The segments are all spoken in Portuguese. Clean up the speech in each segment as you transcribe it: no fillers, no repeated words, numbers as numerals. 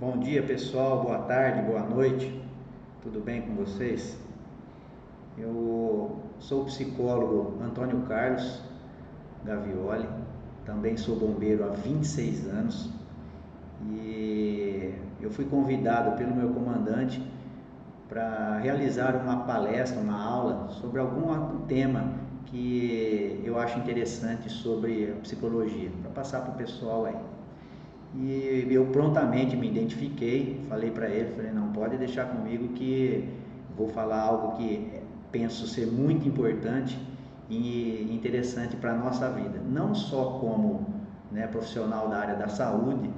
Bom dia pessoal, boa tarde, boa noite, tudo bem com vocês? Eu sou o psicólogo Antônio Carlos Gavioli, também sou bombeiro há 26 anos e eu fui convidado pelo meu comandante para realizar uma palestra, uma aula sobre algum tema que eu acho interessante sobre a psicologia, para passar para o pessoal aí. E eu prontamente me identifiquei, falei para ele, não pode deixar comigo que vou falar algo que penso ser muito importante e interessante para a nossa vida, não só como profissional da área da saúde,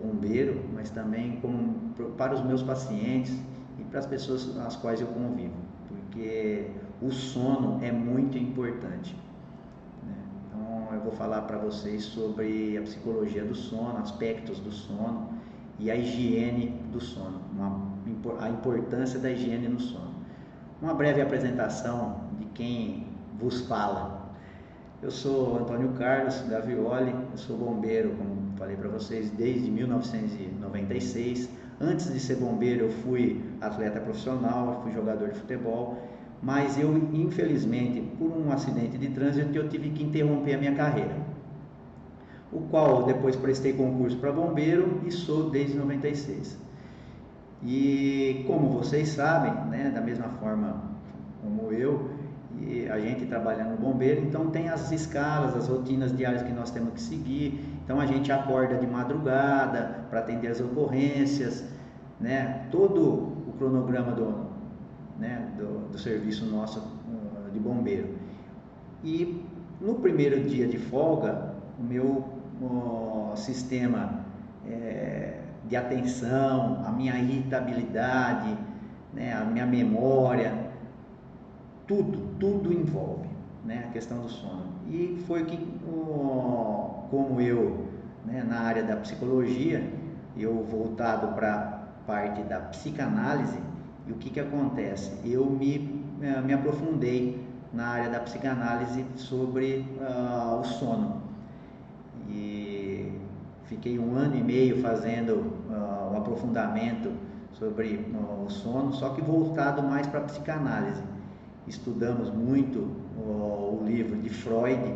bombeiro, mas também para os meus pacientes e para as pessoas com as quais eu convivo, porque o sono é muito importante. Então eu vou falar para vocês sobre a psicologia do sono, aspectos do sono e a higiene do sono, a importância da higiene no sono. Uma breve apresentação de quem vos fala. Eu sou Antônio Carlos Gavioli, eu sou bombeiro, como falei para vocês, desde 1996. Antes de ser bombeiro eu fui atleta profissional, fui jogador de futebol, mas eu, infelizmente, por um acidente de trânsito, eu tive que interromper a minha carreira, o qual depois prestei concurso para bombeiro e sou desde 96. E como vocês sabem, da mesma forma como eu, e a gente trabalha no bombeiro, então tem as escalas, as rotinas diárias que nós temos que seguir. Então a gente acorda de madrugada para atender as ocorrências, todo o cronograma do serviço nosso de bombeiro. E no primeiro dia de folga, o meu sistema de atenção, a minha irritabilidade, a minha memória, tudo envolve a questão do sono. E foi que, como eu, na área da psicologia, eu voltado para a parte da psicanálise, e o que acontece? Eu me aprofundei na área da psicanálise sobre o sono. E fiquei 1 ano e meio fazendo um aprofundamento sobre o sono, só que voltado mais para a psicanálise. Estudamos muito o livro de Freud,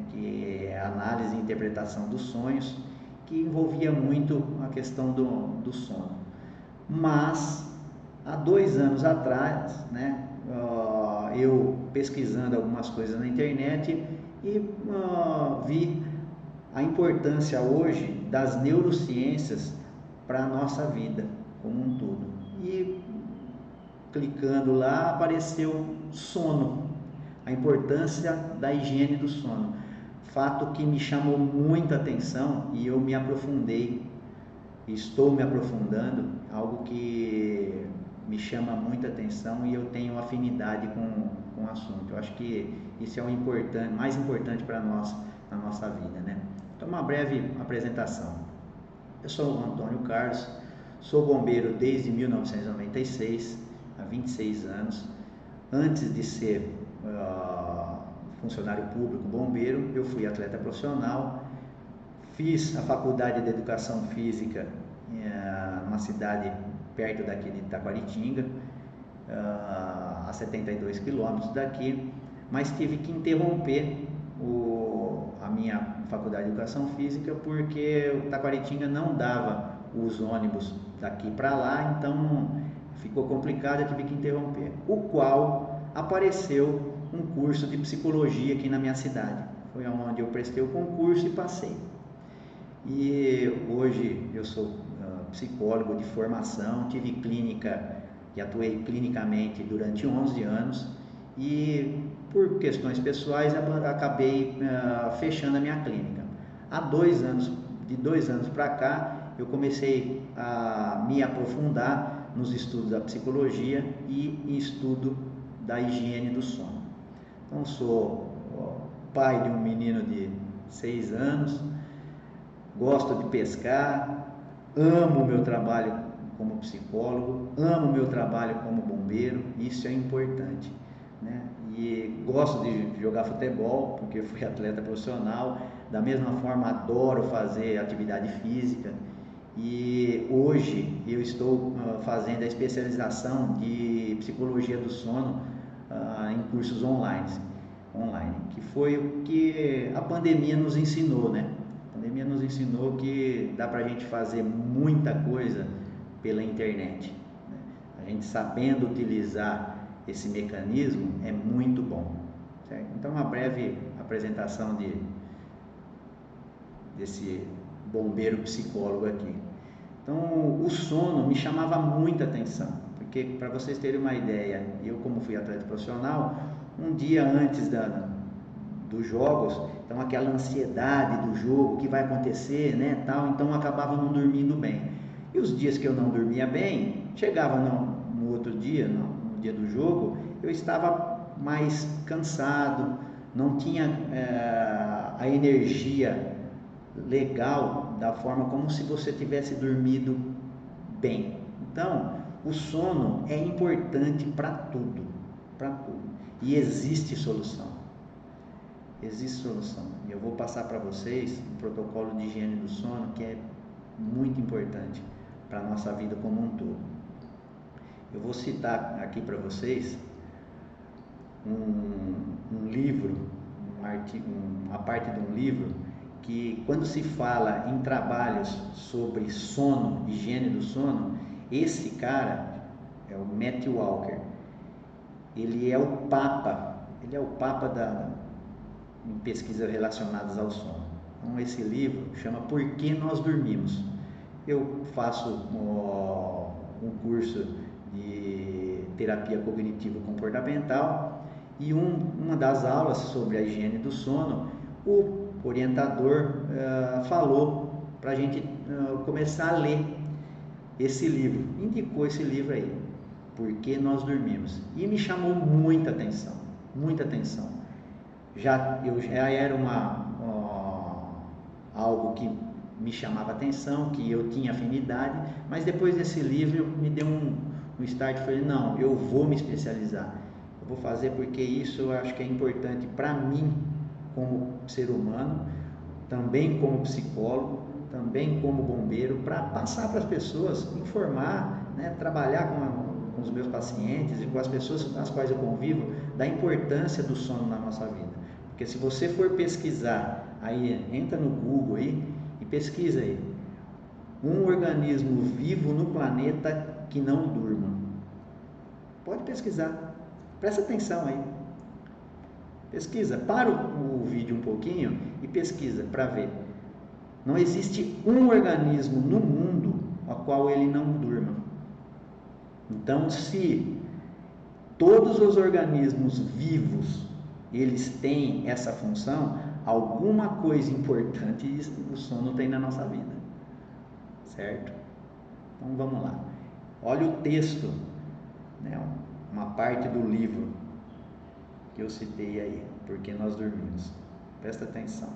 que é a análise e interpretação dos sonhos, que envolvia muito a questão do sono. Mas há 2 anos atrás, eu pesquisando algumas coisas na internet e vi a importância hoje das neurociências para a nossa vida como um todo. E clicando lá apareceu sono, a importância da higiene do sono. Fato que me chamou muita atenção e eu me aprofundei, estou me aprofundando, algo que me chama muita atenção e eu tenho afinidade com o assunto. Eu acho que isso é o mais importante para nós na nossa vida, Então, uma breve apresentação. Eu sou o Antônio Carlos, sou bombeiro desde 1996, há 26 anos. Antes de ser funcionário público, bombeiro, eu fui atleta profissional, fiz a faculdade de Educação Física numa cidade perto daqui de Taquaritinga, a 72 quilômetros daqui, mas tive que interromper a minha faculdade de Educação Física porque o Taquaritinga não dava os ônibus daqui para lá, então ficou complicado, eu tive que interromper. O qual apareceu um curso de psicologia aqui na minha cidade. Foi onde eu prestei o concurso e passei. E hoje eu sou psicólogo de formação, tive clínica e atuei clinicamente durante 11 anos e por questões pessoais acabei fechando a minha clínica. De 2 anos para cá eu comecei a me aprofundar nos estudos da psicologia e estudo da higiene do sono. Então sou pai de um menino de 6 anos, gosto de pescar, amo o meu trabalho como psicólogo, amo o meu trabalho como bombeiro, isso é importante, E gosto de jogar futebol, porque fui atleta profissional, da mesma forma adoro fazer atividade física e hoje eu estou fazendo a especialização de psicologia do sono em cursos online, que foi o que a pandemia nos ensinou, né? A pandemia nos ensinou que dá pra gente fazer muita coisa pela internet, né? A gente sabendo utilizar esse mecanismo é muito bom, certo? Então uma breve apresentação desse bombeiro psicólogo aqui. Então o sono me chamava muita atenção, porque para vocês terem uma ideia, eu como fui atleta profissional, um dia antes dos jogos, então aquela ansiedade do jogo, o que vai acontecer, né, tal, então eu acabava não dormindo bem. E os dias que eu não dormia bem, chegava no outro dia, no dia do jogo, eu estava mais cansado, não tinha a energia legal da forma como se você tivesse dormido bem. Então, o sono é importante para tudo, e existe solução. Existe solução. E eu vou passar para vocês um protocolo de higiene do sono que é muito importante para a nossa vida como um todo. Eu vou citar aqui para vocês um livro, uma parte de um livro que, quando se fala em trabalhos sobre sono, higiene do sono, esse cara é o Matthew Walker. Ele é o papa em pesquisas relacionadas ao sono. Então esse livro chama Por que Nós Dormimos. Eu faço um curso de terapia cognitivo-comportamental e uma das aulas sobre a higiene do sono, o orientador falou para a gente começar a ler esse livro, indicou esse livro aí, Por que Nós Dormimos, e me chamou muita atenção, muita atenção. Eu já era algo que me chamava atenção, que eu tinha afinidade, mas depois desse livro me deu um start. Falei, não, eu vou me especializar, eu vou fazer, porque isso eu acho que é importante para mim como ser humano, também como psicólogo, também como bombeiro, para passar para as pessoas, informar, né, trabalhar com os meus pacientes e com as pessoas com as quais eu convivo, da importância do sono na nossa vida. Porque se você for pesquisar, aí entra no Google aí e pesquisa aí, um organismo vivo no planeta que não durma. Pode pesquisar, presta atenção aí. Pesquisa, para o vídeo um pouquinho e pesquisa para ver. Não existe um organismo no mundo a qual ele não durma. Então, se todos os organismos vivos eles têm essa função, alguma coisa importante o sono tem na nossa vida, certo? Então vamos lá. Olha o texto, né, uma parte do livro que eu citei aí, Por que Nós Dormimos. Presta atenção.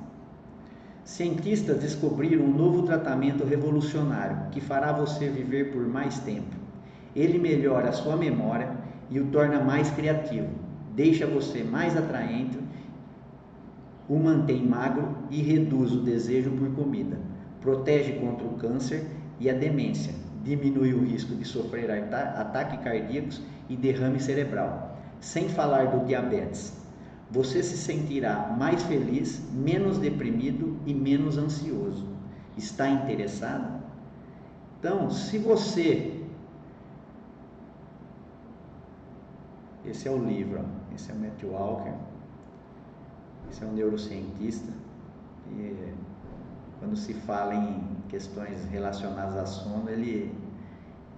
Cientistas descobriram um novo tratamento revolucionário que fará você viver por mais tempo. Ele melhora a sua memória e o torna mais criativo, deixa você mais atraente, o mantém magro e reduz o desejo por comida, protege contra o câncer e a demência, diminui o risco de sofrer ataques cardíacos e derrame cerebral, sem falar do diabetes. Você se sentirá mais feliz, menos deprimido e menos ansioso. Está interessado? Então, se você... Esse é o livro, ó. Esse é o Matthew Walker, esse é um neurocientista, e quando se fala em questões relacionadas a sono, ele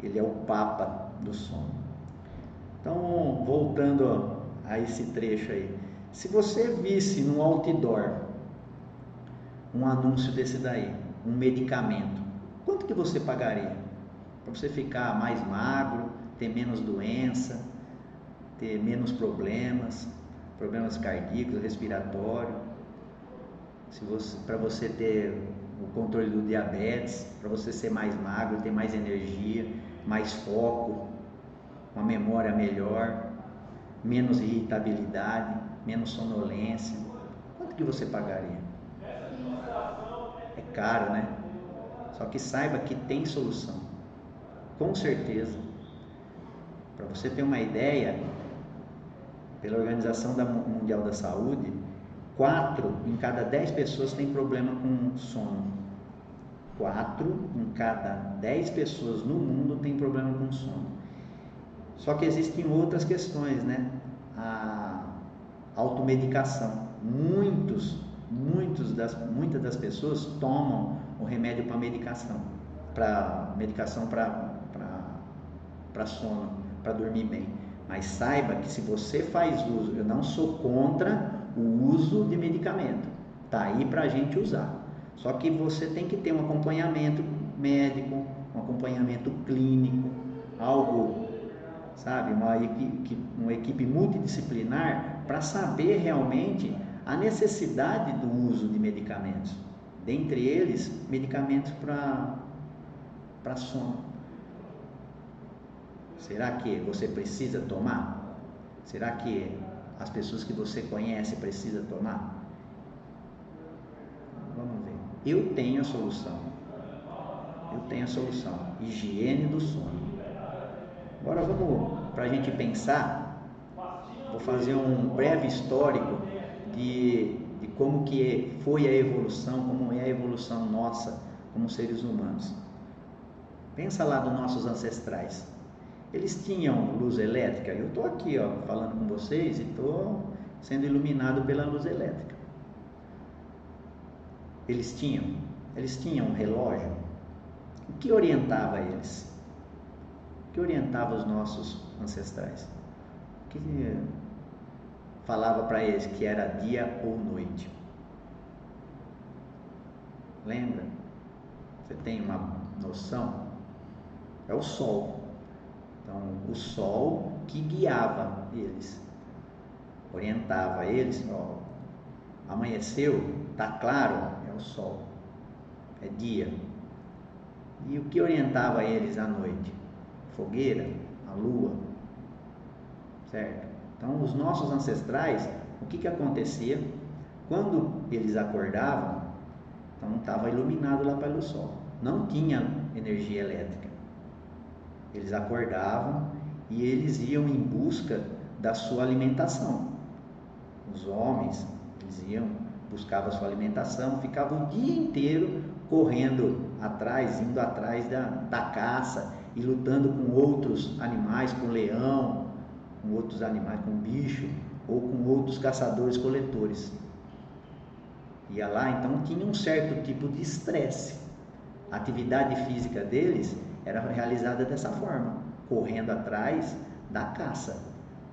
é o papa do sono. Então, voltando a esse trecho aí, se você visse no outdoor um anúncio desse daí, um medicamento, quanto que você pagaria? Para você ficar mais magro, ter menos doença, ter menos problemas cardíacos, respiratórios, para você ter o controle do diabetes, para você ser mais magro, ter mais energia, mais foco, uma memória melhor, menos irritabilidade, menos sonolência. Quanto que você pagaria? É caro, né? Só que saiba que tem solução, com certeza. Para você ter uma ideia, pela Organização Mundial da Saúde, 4 em cada 10 pessoas têm problema com sono. 4 em cada 10 pessoas no mundo têm problema com sono. Só que existem outras questões, né? A automedicação. Muitas das pessoas tomam o remédio para medicação para sono, para dormir bem. Mas saiba que se você faz uso, eu não sou contra o uso de medicamento, tá aí para a gente usar. Só que você tem que ter um acompanhamento médico, um acompanhamento clínico, algo, sabe, uma equipe multidisciplinar para saber realmente a necessidade do uso de medicamentos. Dentre eles, medicamentos para sono. Será que você precisa tomar? Será que as pessoas que você conhece precisam tomar? Vamos ver. Eu tenho a solução. Higiene do sono. Agora vamos, para a gente pensar, vou fazer um breve histórico de como que foi a evolução, como é a evolução nossa como seres humanos. Pensa lá dos nossos ancestrais. Eles tinham luz elétrica. Eu estou aqui falando com vocês e estou sendo iluminado pela luz elétrica. Eles tinham um relógio. O que orientava eles? O que orientava os nossos ancestrais? O que falava para eles que era dia ou noite? Lembra? Você tem uma noção? É o sol. Então, o sol que guiava eles, orientava eles, amanheceu, está claro, é o sol, é dia. E o que orientava eles à noite? Fogueira, a lua, certo? Então, os nossos ancestrais, o que acontecia? Quando eles acordavam, então estava iluminado lá pelo sol, não tinha energia elétrica. Eles acordavam e eles iam em busca da sua alimentação. Os homens, eles buscavam a sua alimentação, ficavam o dia inteiro correndo atrás, indo atrás da caça e lutando com outros animais, com leão, com outros animais, com bicho ou com outros caçadores-coletores. Ia lá, então tinha um certo tipo de estresse. A atividade física deles era realizada dessa forma, correndo atrás da caça,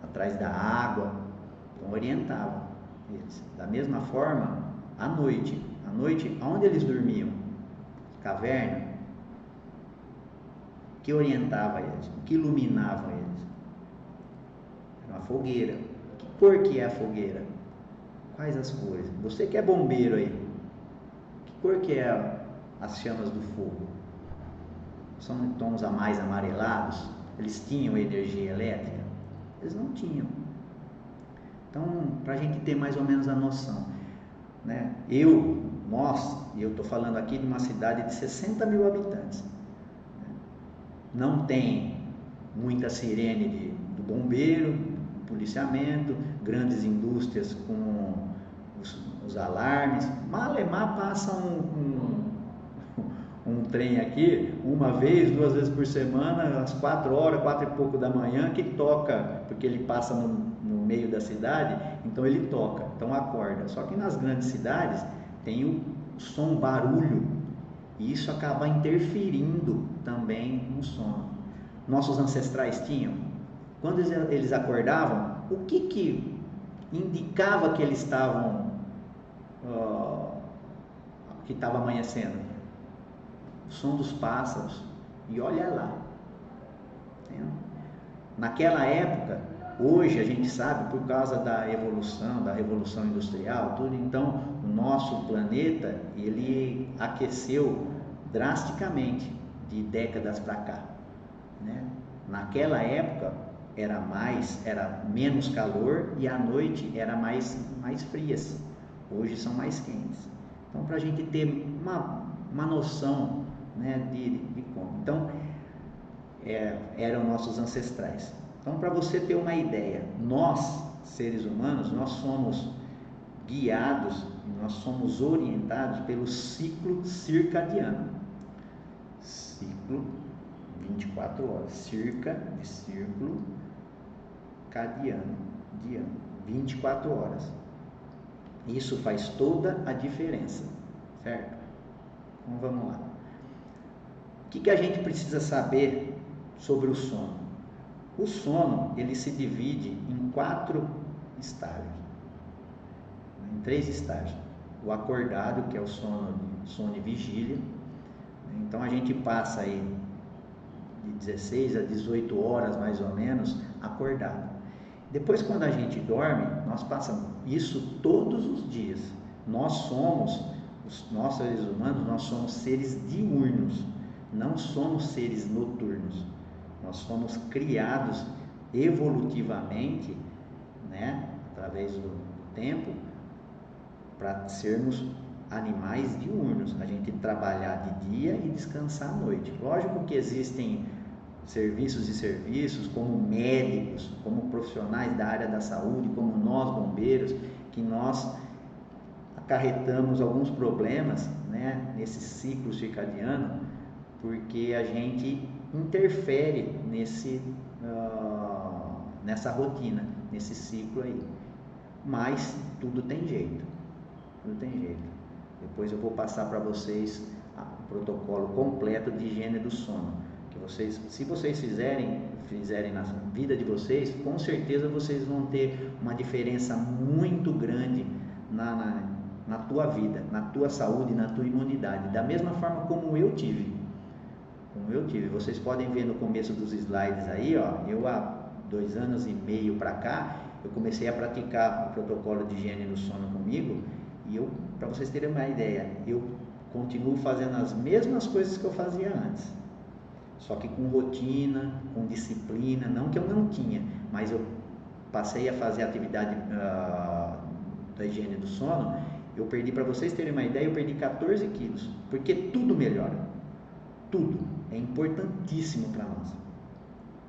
atrás da água. Então orientava eles. Da mesma forma, à noite, onde eles dormiam? Caverna. O que orientava eles? O que iluminava eles? Era uma fogueira. Que cor que é a fogueira? Quais as cores? Você que é bombeiro aí, que cor que é as chamas do fogo? São tons a mais amarelados? Eles tinham energia elétrica? Eles não tinham. Então, para a gente ter mais ou menos a noção, né? Eu estou falando aqui de uma cidade de 60 mil habitantes. Não tem muita sirene do bombeiro, do policiamento, grandes indústrias com os alarmes. Malemar passa um trem aqui, uma vez, 2 vezes por semana, às 4 horas, 4 e pouco da manhã, que toca, porque ele passa no meio da cidade, então ele toca, então acorda. Só que nas grandes cidades tem o som, barulho, e isso acaba interferindo também no sono. Nossos ancestrais tinham, quando eles acordavam, o que indicava que eles estavam, que estava amanhecendo? O som dos pássaros, e olha lá. Naquela época, hoje a gente sabe, por causa da revolução industrial, tudo, então o nosso planeta, ele aqueceu drasticamente de décadas para cá, né? Naquela época era menos calor e à noite era mais frias. Hoje são mais quentes. Então, para a gente ter uma noção né, de como. Então, eram nossos ancestrais. Então, para você ter uma ideia, nós, seres humanos, nós somos guiados, nós somos orientados pelo ciclo circadiano. Ciclo, 24 horas, círculo cadiano, de ano, 24 horas. Isso faz toda a diferença, certo? Então vamos lá. O que a gente precisa saber sobre o sono? O sono, ele se divide em 4 estágios, em 3 estágios. O acordado, que é o sono e vigília. Então a gente passa aí de 16 a 18 horas mais ou menos acordado. Depois, quando a gente dorme, nós passamos isso todos os dias. Nós seres humanos, nós somos seres diurnos, não somos seres noturnos. Nós somos criados evolutivamente, né, através do tempo, para sermos animais diurnos, a gente trabalhar de dia e descansar à noite. Lógico que existem serviços e serviços, como médicos, como profissionais da área da saúde, como nós bombeiros, que nós acarretamos alguns problemas, né, nesse ciclo circadiano, porque a gente interfere nessa rotina, nesse ciclo aí. Mas tudo tem jeito, tudo tem jeito. Depois eu vou passar para vocês o protocolo completo de higiene do sono, que vocês, se vocês fizerem na vida de vocês, com certeza vocês vão ter uma diferença muito grande na tua vida, na tua saúde, na tua imunidade, da mesma forma como eu tive. Vocês podem ver no começo dos slides aí, ó, eu há 2 anos e meio para cá, eu comecei a praticar o protocolo de higiene do sono comigo, e para vocês terem uma ideia, eu continuo fazendo as mesmas coisas que eu fazia antes, só que com rotina, com disciplina, não que eu não tinha, mas eu passei a fazer a atividade da higiene do sono. Eu perdi, para vocês terem uma ideia, eu perdi 14 quilos, porque tudo melhora, tudo é importantíssimo para nós.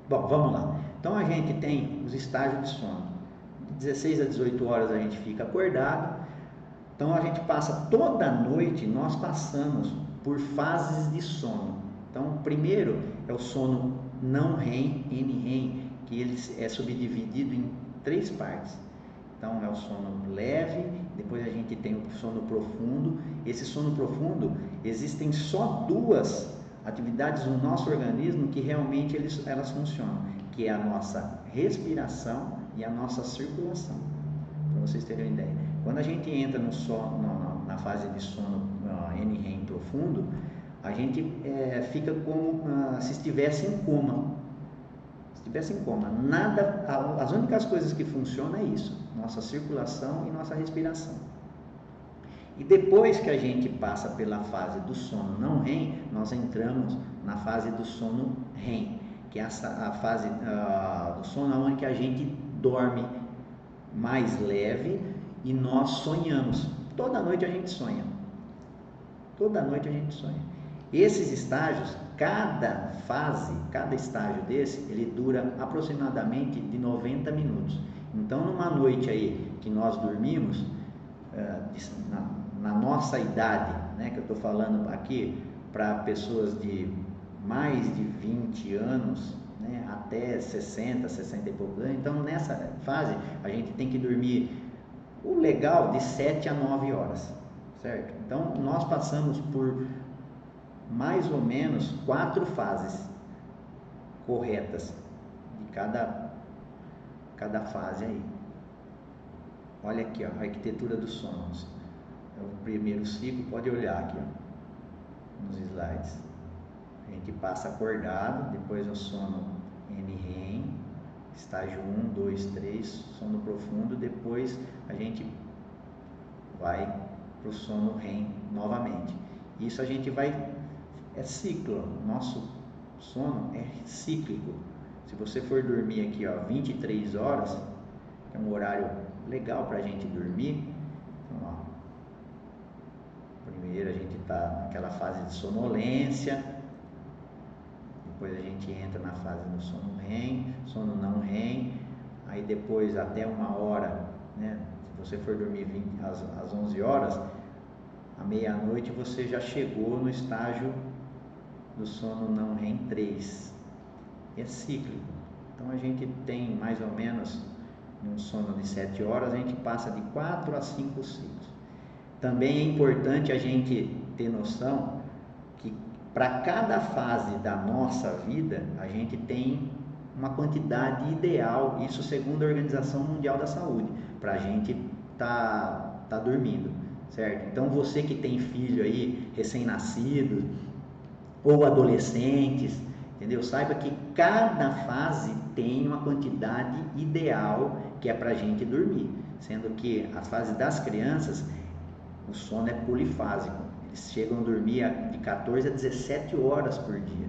Bom, vamos lá. Então a gente tem os estágios de sono, de 16 a 18 horas a gente fica acordado. Então a gente passa toda a noite, nós passamos por fases de sono. Então, primeiro é o sono não REM, NREM, que ele é subdividido em 3 partes. Então é o sono leve, depois a gente tem o sono profundo. Esse sono profundo, existem só 2 atividades no nosso organismo que realmente elas funcionam, que é a nossa respiração e a nossa circulação, para vocês terem uma ideia. Quando a gente entra na fase de sono NREM profundo, a gente fica como se estivesse em coma. Nada, as únicas coisas que funcionam é isso, nossa circulação e nossa respiração. E depois que a gente passa pela fase do sono não REM, nós entramos na fase do sono REM, que é a fase do sono onde a gente dorme mais leve e nós sonhamos. Toda noite a gente sonha. Esses estágios, cada estágio desse, ele dura aproximadamente de 90 minutos. Então, numa noite aí que nós dormimos, na nossa idade, né, que eu estou falando aqui para pessoas de mais de 20 anos, né, até 60 e poucos anos, então nessa fase a gente tem que dormir o legal de 7 a 9 horas, certo? Então nós passamos por mais ou menos 4 fases corretas de cada fase aí. Olha aqui, ó, a arquitetura dos sonos. O primeiro ciclo, pode olhar aqui, ó, nos slides. A gente passa acordado, depois o sono NREM, estágio 1, 2, 3, sono profundo, depois a gente vai para o sono REM novamente. Isso a gente é ciclo, nosso sono é cíclico. Se você for dormir aqui, ó, 23 horas, que é um horário legal para a gente dormir, então, ó, Primeiro a gente está naquela fase de sonolência, depois a gente entra na fase do sono REM, sono não REM, aí depois até 1 hora, né? Se você for dormir às 11 horas, à meia-noite você já chegou no estágio do sono não REM 3. É cíclico. Então a gente tem mais ou menos, em um sono de 7 horas, a gente passa de 4 a 5 ciclos. Também é importante a gente ter noção que para cada fase da nossa vida, a gente tem uma quantidade ideal, isso segundo a Organização Mundial da Saúde, para a gente tá dormindo, certo? Então você que tem filho aí, recém-nascido, ou adolescentes, entendeu? Saiba que cada fase tem uma quantidade ideal que é para a gente dormir, sendo que a fase das crianças, o sono é polifásico. Eles chegam a dormir de 14 a 17 horas por dia.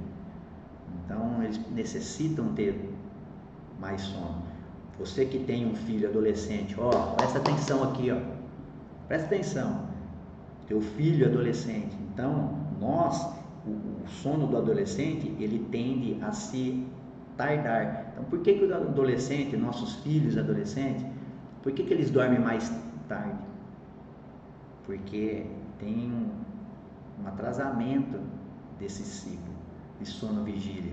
Então, eles necessitam ter mais sono. Você que tem um filho adolescente, presta atenção aqui, presta atenção. Teu filho adolescente. Então, o sono do adolescente, ele tende a se tardar. Então, por que o adolescente, nossos filhos adolescentes, por que eles dormem mais tarde? Porque tem um atrasamento desse ciclo de sono vigília.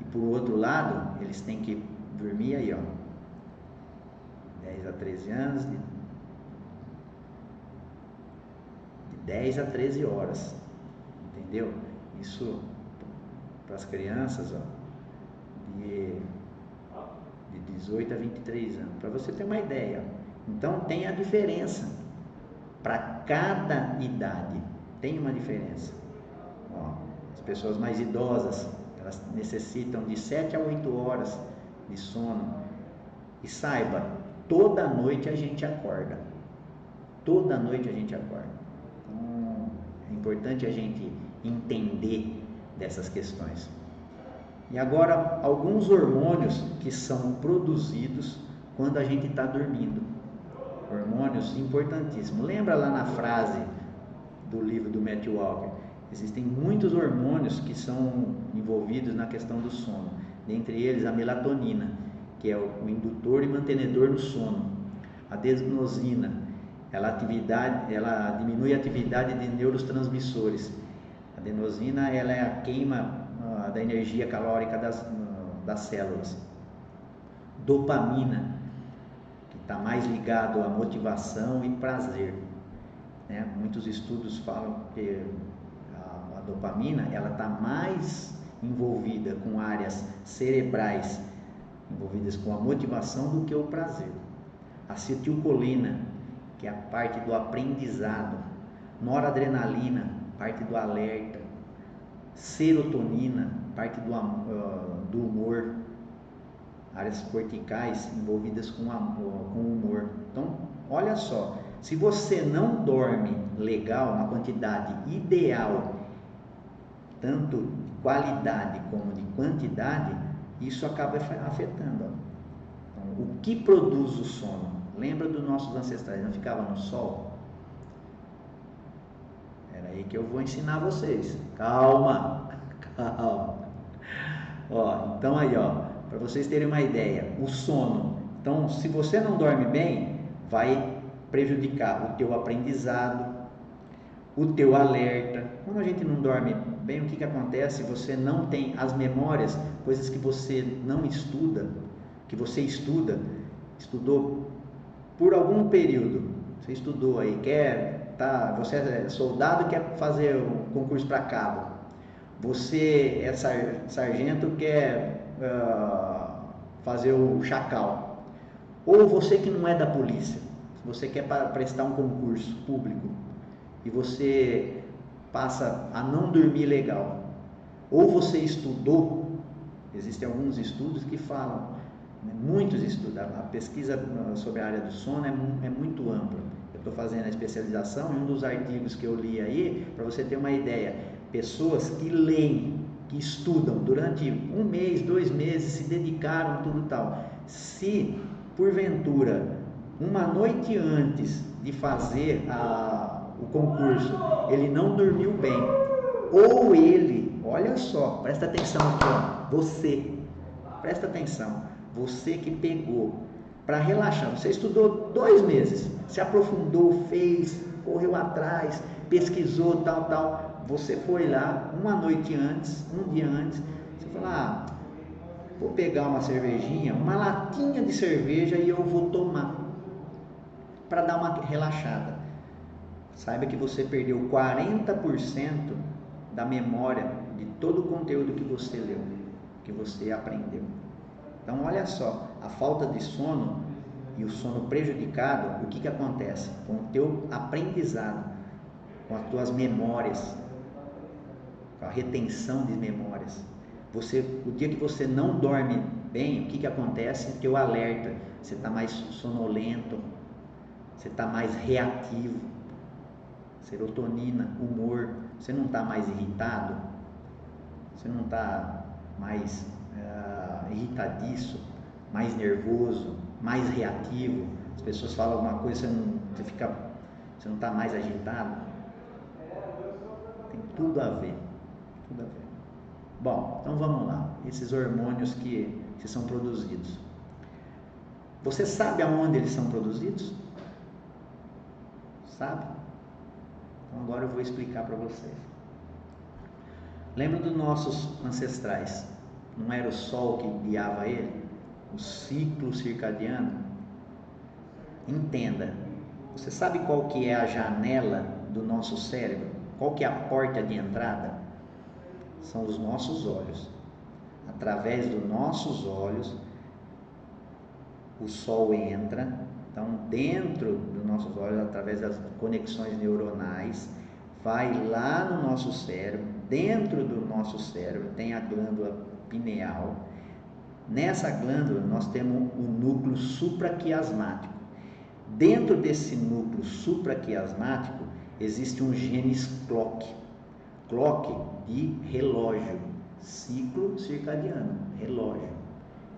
E por outro lado, eles têm que dormir aí, 10 a 13 anos, de 10 a 13 horas, entendeu? Isso para as crianças, de 18 a 23 anos, para você ter uma ideia. Então tem a diferença, para cada idade tem uma diferença. As pessoas mais idosas, elas necessitam de 7 a 8 horas de sono. E saiba, toda noite a gente acorda. Toda noite a gente acorda. Então, é importante a gente entender dessas questões. E agora, alguns hormônios que são produzidos quando a gente está dormindo. Hormônios importantíssimos. Lembra lá na frase do livro do Matthew Walker? Existem muitos hormônios que são envolvidos na questão do sono. Dentre eles, a melatonina, que é o indutor e mantenedor do sono. A adenosina, ela diminui a atividade de neurotransmissores. A adenosina, ela é a queima da energia calórica das células. Dopamina, que está mais ligado à motivação e prazer, né? Muitos estudos falam que a dopamina, ela está mais envolvida com áreas cerebrais envolvidas com a motivação do que o prazer. Acetilcolina, que é a parte do aprendizado. Noradrenalina, parte do alerta. Serotonina, parte do humor. Áreas corticais envolvidas com o humor. Então, olha só, se você não dorme legal, na quantidade ideal, tanto de qualidade como de quantidade, isso acaba afetando. Então, o que produz o sono? Lembra dos nossos ancestrais, não ficavam no sol? Era aí que eu vou ensinar vocês. Calma. Então aí, para vocês terem uma ideia, o sono. Então, se você não dorme bem, vai prejudicar o teu aprendizado, o teu alerta. Quando a gente não dorme bem, o que acontece? Você não tem as memórias, coisas que você não estuda, que você estudou por algum período. Você estudou aí, você é soldado e quer fazer um concurso para cabo. Você é sargento, quer fazer o chacal. Ou você que não é da polícia, você quer prestar um concurso público e você passa a não dormir legal. Ou você estudou, existem alguns estudos que falam, muitos estudos, a pesquisa sobre a área do sono é muito ampla. Eu estou fazendo a especialização e um dos artigos que eu li aí, para você ter uma ideia, pessoas que leem, que estudam durante 1 mês, 2 meses, se dedicaram, tudo tal. Se, porventura, uma noite antes de fazer o concurso, ele não dormiu bem, ou ele, olha só, presta atenção aqui, ó, você, presta atenção, você que pegou para relaxar, você estudou 2 meses, se aprofundou, fez, correu atrás, pesquisou, tal, você foi lá uma noite antes, um dia antes, você falou, vou pegar uma cervejinha, uma latinha de cerveja e eu vou tomar, para dar uma relaxada. Saiba que você perdeu 40% da memória de todo o conteúdo que você leu, que você aprendeu. Então olha só, a falta de sono e o sono prejudicado, o que acontece? Com o teu aprendizado, com as tuas memórias, com a retenção de memórias. O dia que você não dorme bem, o que acontece? Teu alerta, você está mais sonolento, você está mais reativo, serotonina, humor, você não está mais irritado, você não está mais irritadiço, mais nervoso, mais reativo. As pessoas falam alguma coisa, você não está mais agitado. Tem tudo a ver, tudo a ver. Bom, então vamos lá, esses hormônios que são produzidos. Você sabe aonde eles são produzidos? Sabe? Então agora eu vou explicar para vocês. Lembra dos nossos ancestrais? Não era o sol que guiava ele? O ciclo circadiano? Entenda, você sabe qual que é a janela do nosso cérebro? Qual que é a porta de entrada? São os nossos olhos. Através dos nossos olhos, o sol entra. Então, dentro dos nossos olhos, através das conexões neuronais, vai lá no nosso cérebro. Dentro do nosso cérebro tem a glândula pineal. Nessa glândula nós temos o núcleo supraquiasmático. Dentro desse núcleo supraquiasmático existe um genes clock. Clock de relógio, ciclo circadiano, relógio.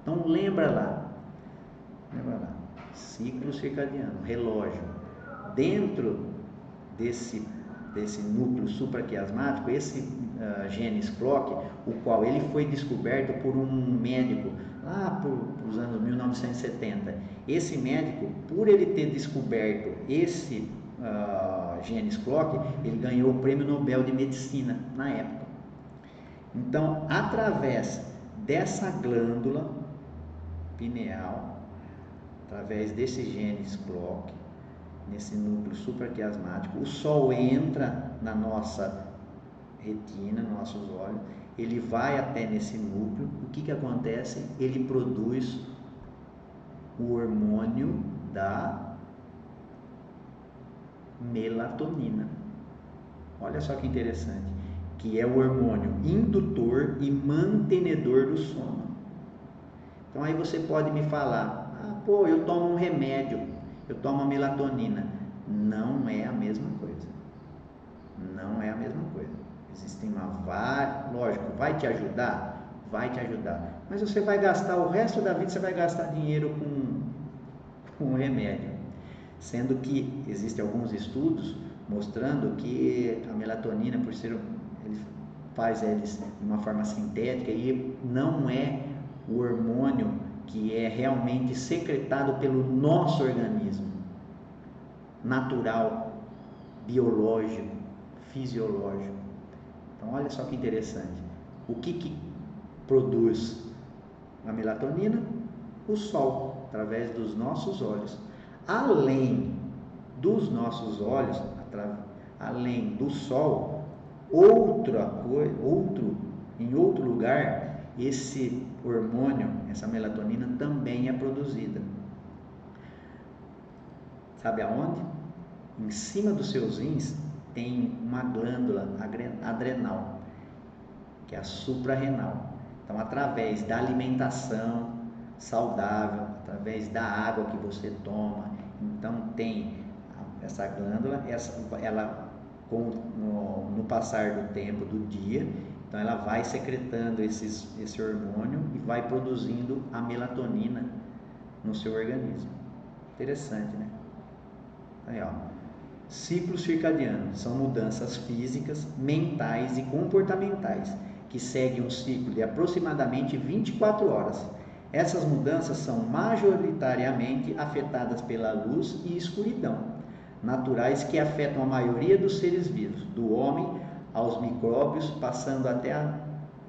Então lembra lá, ciclo circadiano, relógio. Dentro desse núcleo supraquiasmático, esse genes clock, o qual ele foi descoberto por um médico lá nos anos 1970. Esse médico, por ele ter descoberto esse genes clock, ele ganhou o prêmio Nobel de Medicina na época. Então, através dessa glândula pineal, através desse genes clock, nesse núcleo supraquiasmático, o sol entra na nossa retina, nos nossos olhos, ele vai até nesse núcleo. O que acontece? Ele produz o hormônio da melatonina. Olha só que interessante, que é o hormônio indutor e mantenedor do sono. Então aí você pode me falar, eu tomo um remédio, eu tomo a melatonina. Não é a mesma coisa. Não é a mesma coisa. Existem lógico, vai te ajudar? Vai te ajudar. Mas você vai gastar o resto da vida, você vai gastar dinheiro com um remédio. Sendo que existem alguns estudos mostrando que a melatonina, por ser, ele faz eles de uma forma sintética e não é o hormônio que é realmente secretado pelo nosso organismo, natural, biológico, fisiológico. Então olha só que interessante. O que produz a melatonina? O sol, através dos nossos olhos. Além dos nossos olhos, além do sol, em outro lugar, esse hormônio, essa melatonina também é produzida. Sabe aonde? Em cima dos seus rins tem uma glândula adrenal, que é a suprarrenal. Então, através da alimentação saudável, através da água que você toma, então tem essa glândula, ela no passar do tempo, do dia, então ela vai secretando esse hormônio e vai produzindo a melatonina no seu organismo. Interessante, né? Aí, ó. Ciclo circadiano são mudanças físicas, mentais e comportamentais que seguem um ciclo de aproximadamente 24 horas. Essas mudanças são majoritariamente afetadas pela luz e escuridão, naturais que afetam a maioria dos seres vivos, do homem aos micróbios, passando até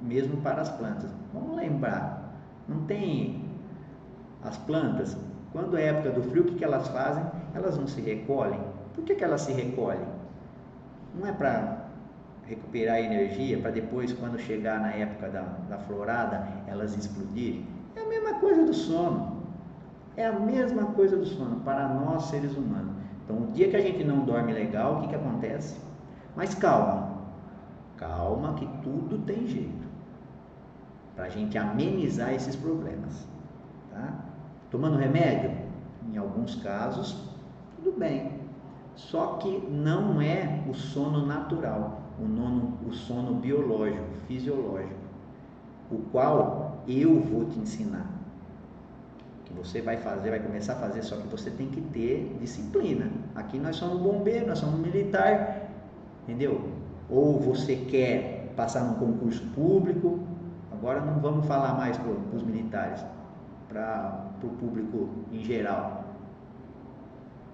mesmo para as plantas. Vamos lembrar, não tem as plantas, quando é época do frio, o que elas fazem? Elas não se recolhem. Por que elas se recolhem? Não é para recuperar energia, para depois, quando chegar na época da florada, elas explodirem? É a mesma coisa do sono. É a mesma coisa do sono para nós seres humanos. Então, o dia que a gente não dorme legal, o que acontece? Mas calma, calma que tudo tem jeito para a gente amenizar esses problemas, tá? Tomando remédio? Em alguns casos, tudo bem. Só que não é o sono natural, o sono biológico, fisiológico, o qual eu vou te ensinar. Que você vai fazer, vai começar a fazer, só que você tem que ter disciplina. Aqui nós somos bombeiro, nós somos militar, entendeu? Ou você quer passar num concurso público, agora não vamos falar mais para os militares, para o público em geral,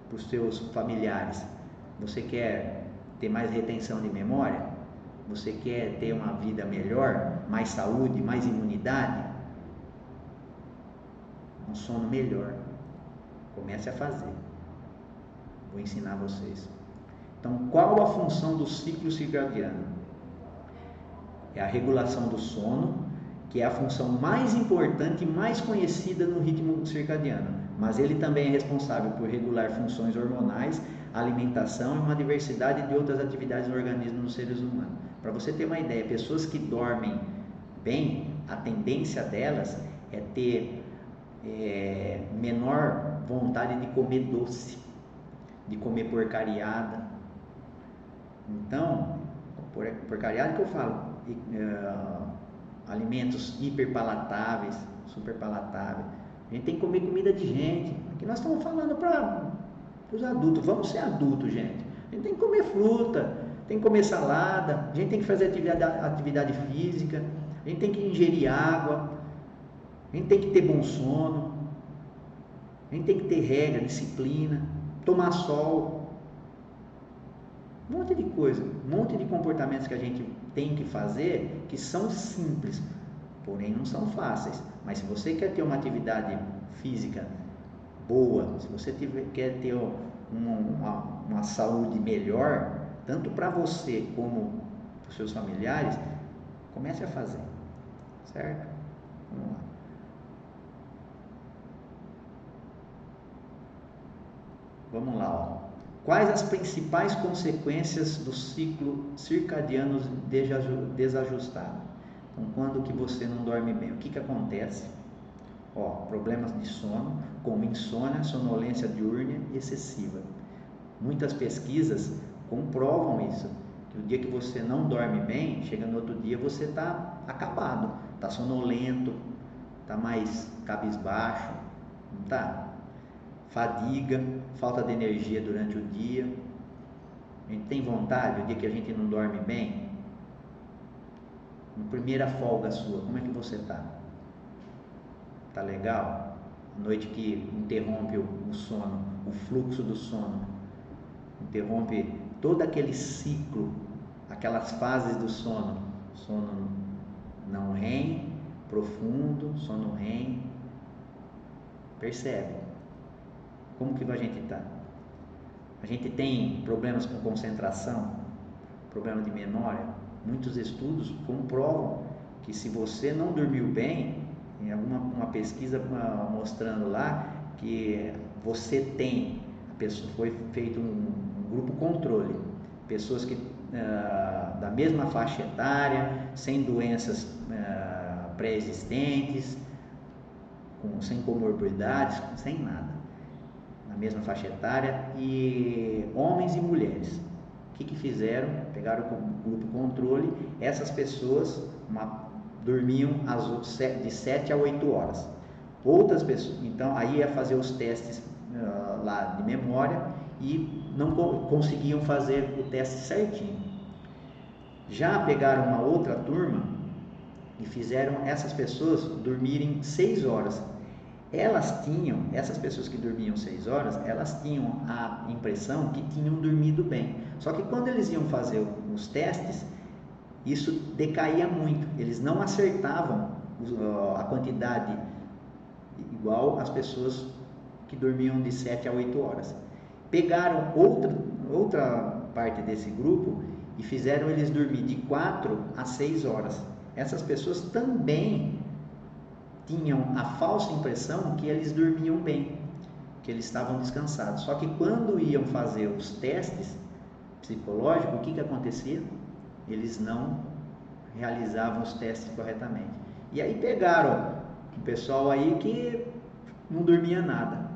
para os seus familiares. Você quer ter mais retenção de memória? Você quer ter uma vida melhor, mais saúde, mais imunidade? Um sono melhor. Comece a fazer. Vou ensinar vocês. Então, qual a função do ciclo circadiano? É a regulação do sono, que é a função mais importante e mais conhecida no ritmo circadiano, mas ele também é responsável por regular funções hormonais, alimentação e uma diversidade de outras atividades no organismo dos seres humanos. Para você ter uma ideia, pessoas que dormem bem, a tendência delas é ter menor vontade de comer doce, de comer porcariada. Então, porcariada que eu falo, alimentos hiperpalatáveis, superpalatáveis. A gente tem que comer comida de gente. Aqui nós estamos falando para os adultos. Vamos ser adultos, gente. A gente tem que comer fruta, tem que comer salada, a gente tem que fazer atividade física, a gente tem que ingerir água, a gente tem que ter bom sono, a gente tem que ter regra, disciplina, tomar sol. Um monte de coisa, um monte de comportamentos que a gente tem que fazer que são simples, porém não são fáceis. Mas se você quer ter uma atividade física boa, se você quer ter uma saúde melhor, tanto para você como para os seus familiares, comece a fazer, certo? Vamos lá. Vamos lá, ó. Quais as principais consequências do ciclo circadiano desajustado? Então, quando que você não dorme bem, o que acontece? Ó, problemas de sono, como insônia, sonolência diurna excessiva. Muitas pesquisas comprovam isso, que o dia que você não dorme bem, chega no outro dia você está acabado, está sonolento, está mais cabisbaixo, não está? Fadiga, falta de energia durante o dia. A gente tem vontade, o dia que a gente não dorme bem, na primeira folga sua, como é que você está? Tá legal? A noite que interrompe o sono, o fluxo do sono, interrompe todo aquele ciclo, aquelas fases do sono, sono não REM, profundo, sono REM. Percebe? Como que a gente está? A gente tem problemas com concentração, problema de memória. Muitos estudos comprovam que se você não dormiu bem, tem uma pesquisa mostrando lá que você tem, foi feito um grupo controle, pessoas que da mesma faixa etária, sem doenças pré-existentes, sem comorbidades, sem nada. Mesma faixa etária, e homens e mulheres. O que fizeram? Pegaram o grupo controle, essas pessoas dormiam de 7 a 8 horas. Outras pessoas, então aí ia fazer os testes lá de memória, e não conseguiam fazer o teste certinho. Já pegaram uma outra turma e fizeram essas pessoas dormirem 6 horas. Essas pessoas que dormiam 6 horas, elas tinham a impressão que tinham dormido bem. Só que quando eles iam fazer os testes, isso decaía muito. Eles não acertavam a quantidade igual as pessoas que dormiam de 7 a 8 horas. Pegaram outra parte desse grupo e fizeram eles dormir de 4 a 6 horas. Essas pessoas também tinham a falsa impressão que eles dormiam bem, que eles estavam descansados. Só que quando iam fazer os testes psicológicos, o que acontecia? Eles não realizavam os testes corretamente. E aí pegaram o pessoal aí que não dormia nada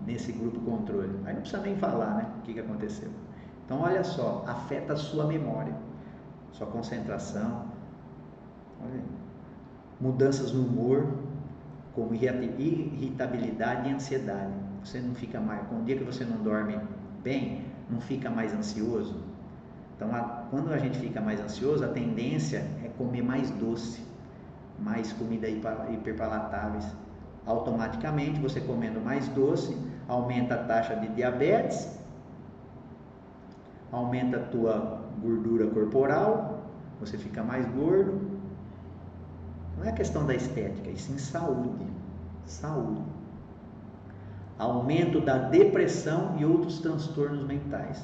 nesse grupo controle. Aí não precisa nem falar, né? O que aconteceu. Então olha só, afeta a sua memória, sua concentração, olha aí. Mudanças no humor, como irritabilidade e ansiedade. Você não fica mais, com o dia que você não dorme bem, não fica mais ansioso. Então, quando a gente fica mais ansioso, a tendência é comer mais doce, mais comida hiperpalatáveis. Automaticamente, você comendo mais doce, aumenta a taxa de diabetes, aumenta a tua gordura corporal, você fica mais gordo. Não é questão da estética, e sim saúde. Saúde. Aumento da depressão e outros transtornos mentais.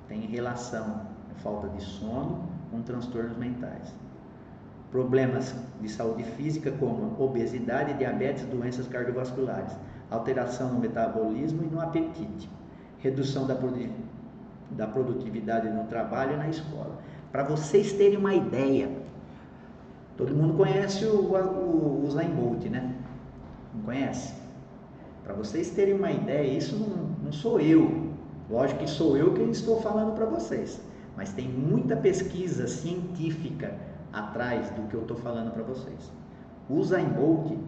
Tem relação a falta de sono com transtornos mentais. Problemas de saúde física como obesidade, diabetes, doenças cardiovasculares, alteração no metabolismo e no apetite, redução da produtividade no trabalho e na escola. Para vocês terem uma ideia, todo mundo conhece o Usain Bolt, né? Não conhece? Para vocês terem uma ideia, isso não sou eu. Lógico que sou eu quem estou falando para vocês. Mas tem muita pesquisa científica atrás do que eu estou falando para vocês. O Usain Bolt,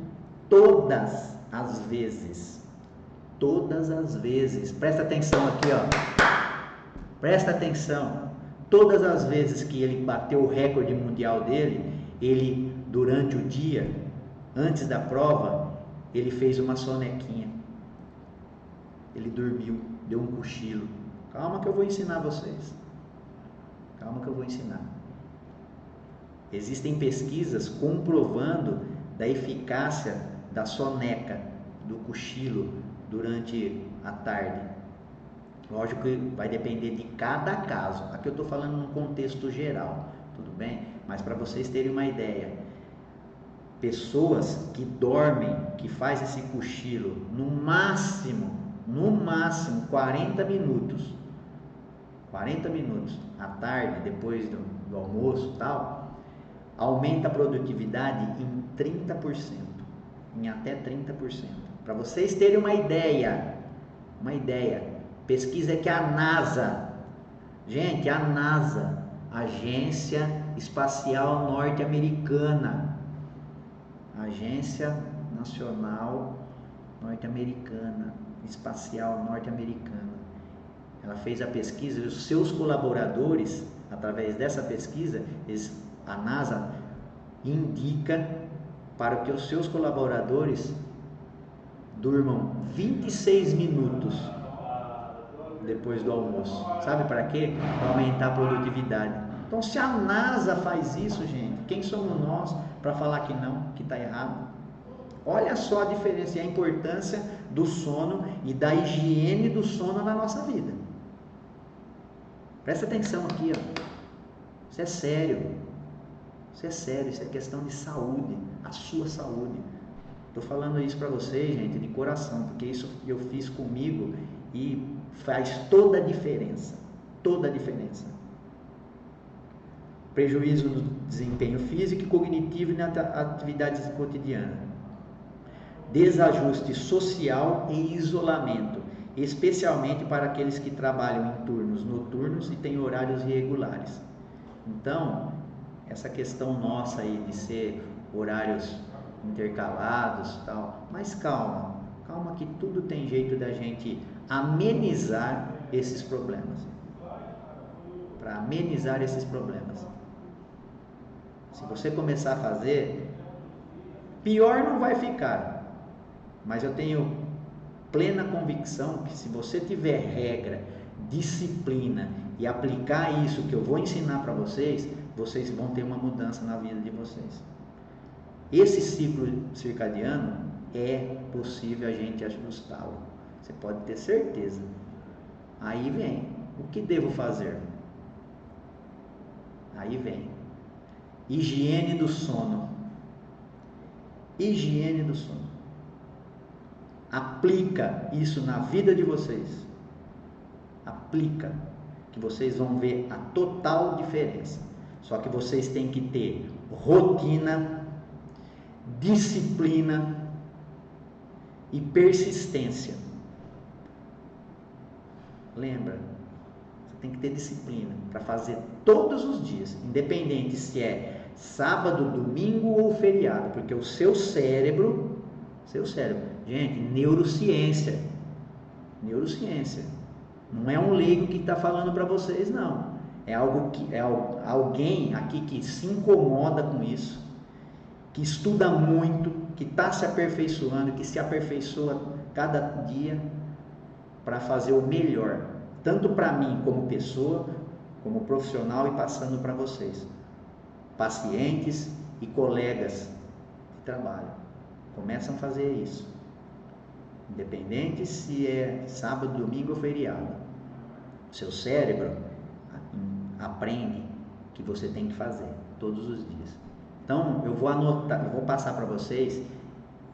todas as vezes, presta atenção aqui, ó. Presta atenção. Todas as vezes que ele bateu o recorde mundial dele, ele, durante o dia, antes da prova, ele fez uma sonequinha. Ele dormiu, deu um cochilo. Calma que eu vou ensinar vocês. Calma que eu vou ensinar. Existem pesquisas comprovando da eficácia da soneca, do cochilo, durante a tarde. Lógico que vai depender de cada caso. Aqui eu estou falando num contexto geral, tudo bem? Mas para vocês terem uma ideia, pessoas que dormem, que fazem esse cochilo, no máximo 40 minutos. 40 minutos à tarde, depois do almoço e tal, aumenta a produtividade em 30%, em até 30%. Para vocês terem uma ideia, pesquisa que a NASA, Agência Espacial Norte-Americana, Agência Nacional Norte-Americana, Espacial Norte-Americana, ela fez a pesquisa e os seus colaboradores, através dessa pesquisa, a NASA indica para que os seus colaboradores durmam 26 minutos depois do almoço. Sabe para quê? Para aumentar a produtividade. Então, se a NASA faz isso, gente, quem somos nós para falar que não, que está errado? Olha só a diferença e a importância do sono e da higiene do sono na nossa vida. Presta atenção aqui, ó. Isso é sério. Isso é questão de saúde, a sua saúde. Estou falando isso para vocês, gente, de coração, porque isso eu fiz comigo e faz toda a diferença. Toda a diferença. Prejuízo no desempenho físico e cognitivo e na atividades cotidianas. Desajuste social e isolamento, especialmente para aqueles que trabalham em turnos noturnos e têm horários irregulares. Então, essa questão nossa aí de ser horários intercalados e tal, mas calma que tudo tem jeito da gente amenizar esses problemas. Para amenizar esses problemas. Se você começar a fazer, pior não vai ficar. Mas eu tenho plena convicção que se você tiver regra, disciplina e aplicar isso que eu vou ensinar para vocês, vocês vão ter uma mudança na vida de vocês. Esse ciclo circadiano é possível a gente ajustá-lo. Você pode ter certeza. Aí vem, o que devo fazer? Aí vem, higiene do sono. Higiene do sono. Aplica isso na vida de vocês. Aplica, que vocês vão ver a total diferença. Só que vocês têm que ter rotina, disciplina e persistência. Lembra? Você tem que ter disciplina para fazer todos os dias, independente se é sábado, domingo ou feriado, porque o seu cérebro, gente, neurociência, não é um leigo que está falando para vocês, não, é alguém aqui que se incomoda com isso, que estuda muito, que está se aperfeiçoando, que se aperfeiçoa cada dia para fazer o melhor, tanto para mim como pessoa, como profissional e passando para vocês, pacientes e colegas de trabalho. Começam a fazer isso, independente se é sábado, domingo ou feriado. O seu cérebro aprende que você tem que fazer todos os dias. Então eu vou anotar, eu vou passar para vocês.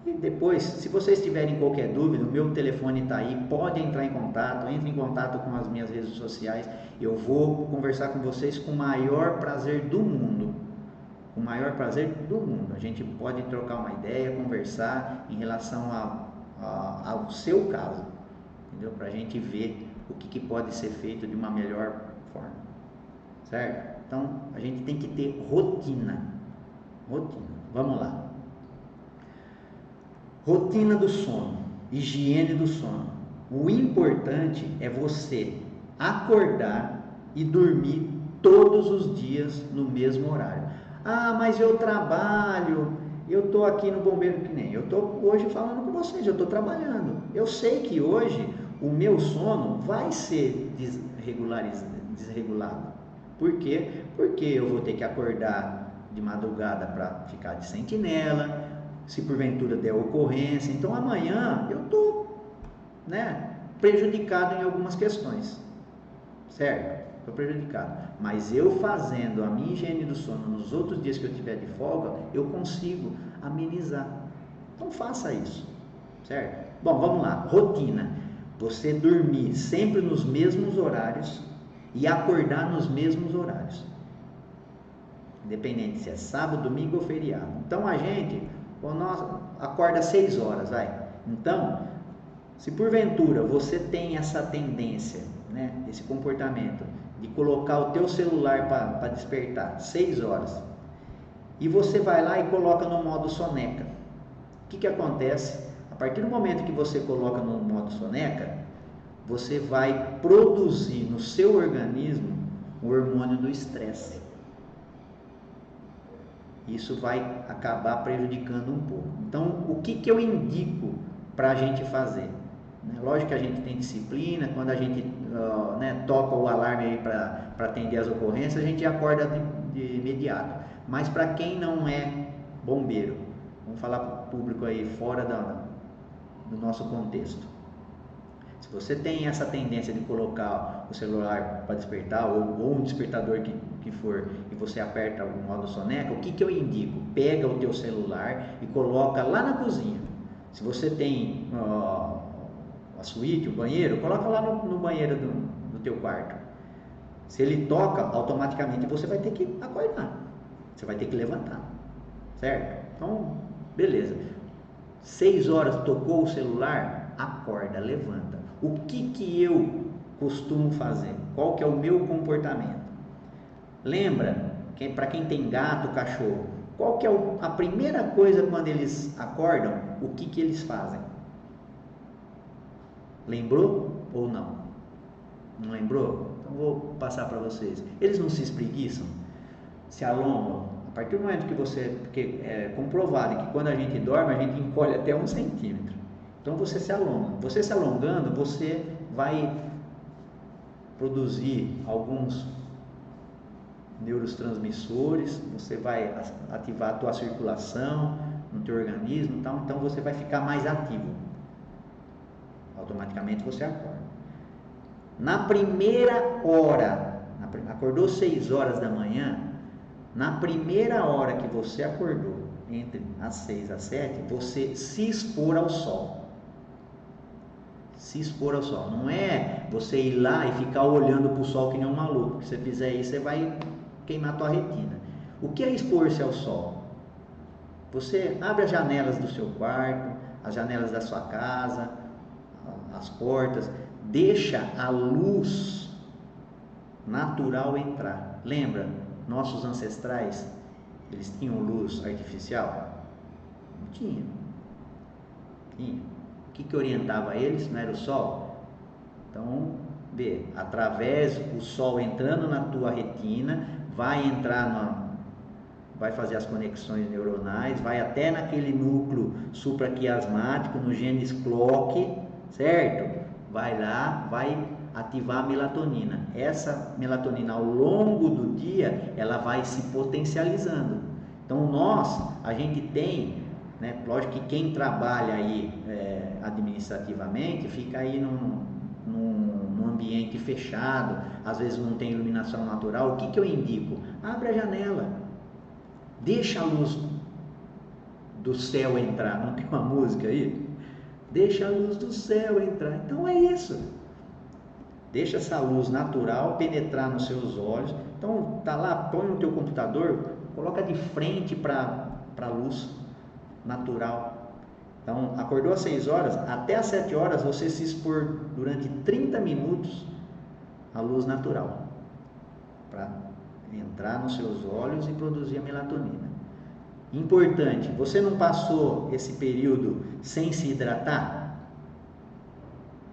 E depois, se vocês tiverem qualquer dúvida, o meu telefone está aí, pode entrar em contato, entre em contato com as minhas redes sociais, eu vou conversar com vocês com o maior prazer do mundo. O maior prazer do mundo. A gente pode trocar uma ideia, conversar em relação ao seu caso, entendeu? Para a gente ver o que pode ser feito de uma melhor forma, certo? Então, a gente tem que ter rotina. Vamos lá. Rotina do sono, higiene do sono. O importante é você acordar e dormir todos os dias no mesmo horário. Ah, mas eu trabalho, eu estou aqui no bombeiro, que nem eu estou hoje falando com vocês, eu estou trabalhando. Eu sei que hoje o meu sono vai ser desregulado. Por quê? Porque eu vou ter que acordar de madrugada para ficar de sentinela, se porventura der ocorrência. Então amanhã eu estou prejudicado em algumas questões, certo? Estou prejudicado, mas eu fazendo a minha higiene do sono nos outros dias que eu tiver de folga, eu consigo amenizar. Então faça isso, certo? Bom, vamos lá, rotina. Você dormir sempre nos mesmos horários e acordar nos mesmos horários, independente se é sábado, domingo ou feriado. Então a gente acorda 6 horas, vai. Então, se porventura você tem essa tendência, esse comportamento de colocar o teu celular para despertar 6 horas, e você vai lá e coloca no modo soneca, o que acontece? A partir do momento que você coloca no modo soneca, você vai produzir no seu organismo o hormônio do estresse. Isso vai acabar prejudicando um pouco. Então, o que eu indico para a gente fazer? Lógico que a gente tem disciplina, quando a gente toca o alarme aí para atender as ocorrências, a gente acorda de imediato. Mas para quem não é bombeiro, vamos falar para o público aí fora do nosso contexto. Se você tem essa tendência de colocar o celular para despertar, ou um despertador que for, e você aperta o modo soneca, o que eu indico? Pega o teu celular e coloca lá na cozinha. Se você tem a suíte, o banheiro, coloca lá no banheiro do teu quarto. Se ele toca, automaticamente você vai ter que acordar, você vai ter que levantar, certo? Então, beleza. 6 horas tocou o celular, acorda, levanta. O que eu costumo fazer? Qual que é o meu comportamento? Lembra, para quem tem gato, cachorro, qual que é a primeira coisa quando eles acordam? O que eles fazem? Lembrou? ou não? Não lembrou? Então vou passar para vocês. Eles não se espreguiçam? Se alongam? A partir do momento que você... Porque é comprovado que quando a gente dorme, a gente encolhe até 1 centímetro. Então você se alonga. Você se alongando, você vai produzir alguns neurotransmissores, você vai ativar a tua circulação no teu organismo, então você vai ficar mais ativo. Automaticamente você acorda. Na primeira hora, acordou 6 horas da manhã, na primeira hora que você acordou, entre as 6 às 7, você se expor ao sol. Se expor ao sol. Não é você ir lá e ficar olhando para o sol que nem um maluco. Se você fizer isso, você vai queimar a tua retina. O que é expor-se ao sol? Você abre as janelas do seu quarto, as janelas da sua casa, as portas, deixa a luz natural entrar. Lembra, nossos ancestrais, eles tinham luz artificial? Não tinha. O que orientava eles? Não era o sol? Então, vê, através do sol entrando na tua retina, vai entrar vai fazer as conexões neuronais, vai até naquele núcleo supraquiasmático, no genes clock, certo? Vai lá, vai ativar a melatonina. Essa melatonina, ao longo do dia, ela vai se potencializando. Então a gente tem, né, lógico que quem trabalha aí administrativamente fica aí num ambiente fechado, às vezes não tem iluminação natural. O que eu indico? Abre a janela, deixa a luz do céu entrar. Não tem uma música aí? Deixa a luz do céu entrar. Então é isso. Deixa essa luz natural penetrar nos seus olhos. Então tá lá, põe no teu computador, coloca de frente para a luz natural. Então, acordou às 6 horas, até às 7 horas você se expor durante 30 minutos à luz natural, para entrar nos seus olhos e produzir a melatonina. Importante, você não passou esse período sem se hidratar?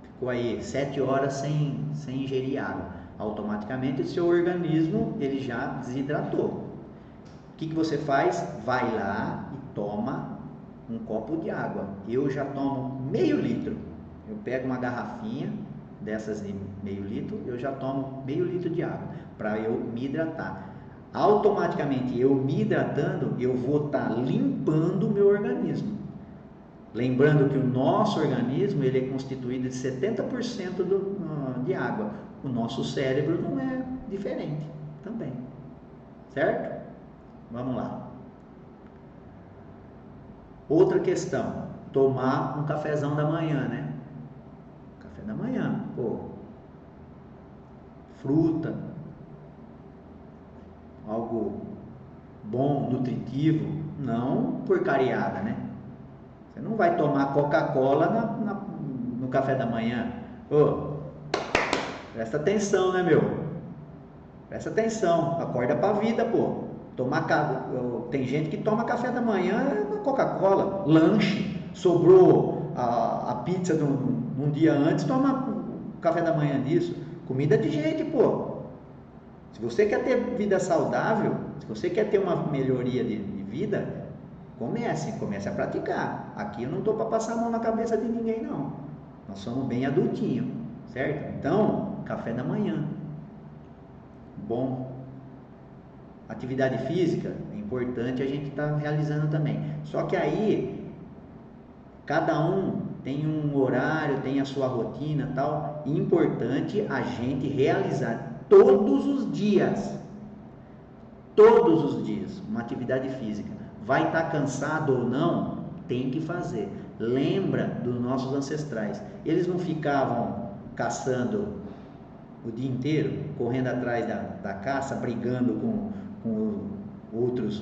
Ficou aí 7 horas sem ingerir água. Automaticamente o seu organismo ele já desidratou. O que você faz? Vai lá e toma um copo de água. Eu já tomo meio litro. Eu pego uma garrafinha dessas de meio litro, eu já tomo meio litro de água para eu me hidratar. Automaticamente eu me hidratando, eu vou estar limpando o meu organismo. Lembrando que o nosso organismo ele é constituído de 70% de água. O nosso cérebro não é diferente também. Certo? Vamos lá. Outra questão, tomar um cafezão da manhã, né? Café da manhã, fruta, algo bom, nutritivo, não porcariada, né? Você não vai tomar Coca-Cola no café da manhã. Presta atenção, né, meu? Presta atenção, acorda pra vida, Tem gente que toma café da manhã na Coca-Cola, lanche, sobrou a pizza num dia antes, toma café da manhã disso. Comida de gente, Se você quer ter vida saudável, se você quer ter uma melhoria de vida, comece a praticar. Aqui eu não estou para passar a mão na cabeça de ninguém, não. Nós somos bem adultinhos, certo? Então, café da manhã. Bom. Atividade física, é importante a gente estar realizando também. Só que aí, cada um tem um horário, tem a sua rotina e tal. Importante a gente realizar todos os dias, uma atividade física. Vai estar cansado ou não, tem que fazer. Lembra dos nossos ancestrais. Eles não ficavam caçando o dia inteiro, correndo atrás da caça, brigando com outros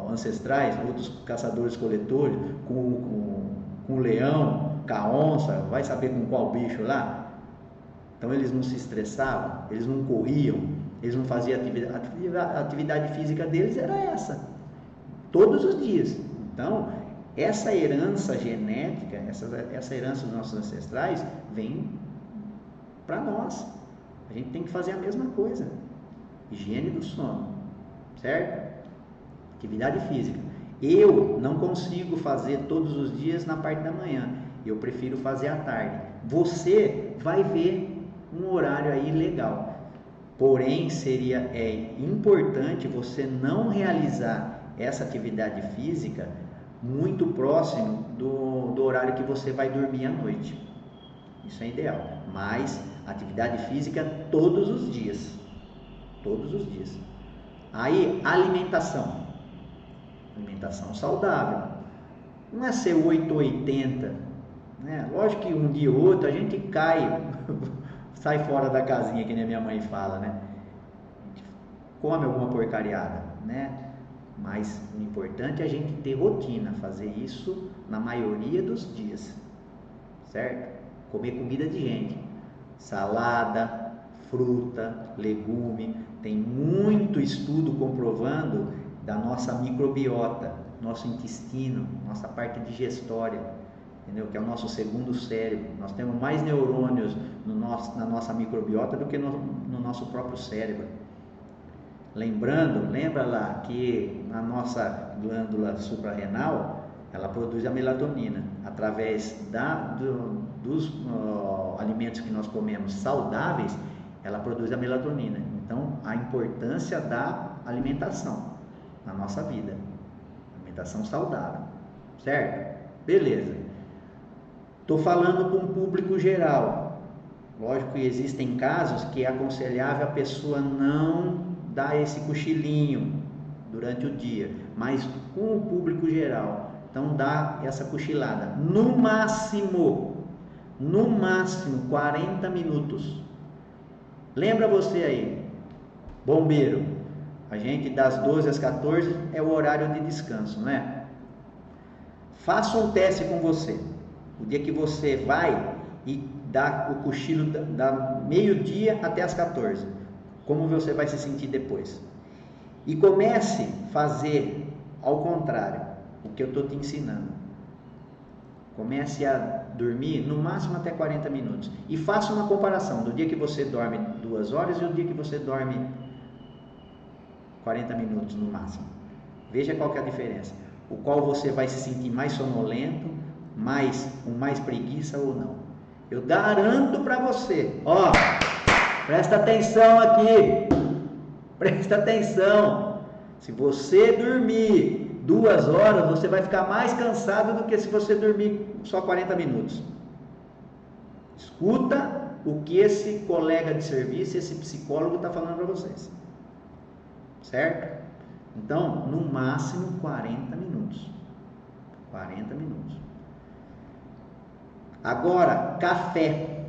ancestrais, outros caçadores-coletores, com o leão, com a onça, vai saber com qual bicho lá. Então eles não se estressavam, eles não corriam, eles não faziam a atividade física deles era essa, todos os dias. Então, essa herança genética, essa herança dos nossos ancestrais vem para nós. A gente tem que fazer a mesma coisa. Higiene do sono, certo? Atividade física. Eu não consigo fazer todos os dias na parte da manhã. Eu prefiro fazer à tarde. Você vai ver um horário aí legal. Porém, é importante você não realizar essa atividade física muito próximo do horário que você vai dormir à noite. Isso é ideal. Mas atividade física todos os dias. Todos os dias. Aí, alimentação. Alimentação saudável. Não é ser 880, né? Lógico que um dia ou outro a gente cai, sai fora da casinha, que nem a minha mãe fala, né? A gente come alguma porcariada, né? Mas o importante é a gente ter rotina, fazer isso na maioria dos dias, certo? Comer comida de gente, salada, fruta, legume. Tem muito estudo comprovando da nossa microbiota, nosso intestino, nossa parte digestória, entendeu? Que é o nosso segundo cérebro. Nós temos mais neurônios na nossa microbiota do que no nosso próprio cérebro. Lembra lá que a nossa glândula suprarrenal, ela produz a melatonina através dos alimentos que nós comemos saudáveis. Ela produz a melatonina. Então, a importância da alimentação na nossa vida, alimentação saudável, certo? Beleza. Estou falando para um público geral. Lógico que existem casos que é aconselhável a pessoa não dar esse cochilinho durante o dia, mas com o público geral, então dá essa cochilada, no máximo 40 minutos. Lembra você aí, bombeiro, a gente das 12 às 14 é o horário de descanso, não é? Faça um teste com você. O dia que você vai e dá o cochilo da meio-dia até as 14. Como você vai se sentir depois? E comece a fazer ao contrário, o que eu estou te ensinando. Comece a dormir no máximo até 40 minutos. E faça uma comparação do dia que você dorme 2 horas e o dia que você dorme 40 minutos no máximo. Veja qual que é a diferença. O qual você vai se sentir mais sonolento, com mais preguiça ou não. Eu garanto para você, ó, presta atenção aqui, presta atenção. Se você dormir 2 horas, você vai ficar mais cansado do que se você dormir só 40 minutos. Escuta o que esse colega de serviço, esse psicólogo está falando para vocês. Certo? Então, no máximo 40 minutos. 40 minutos. Agora, café.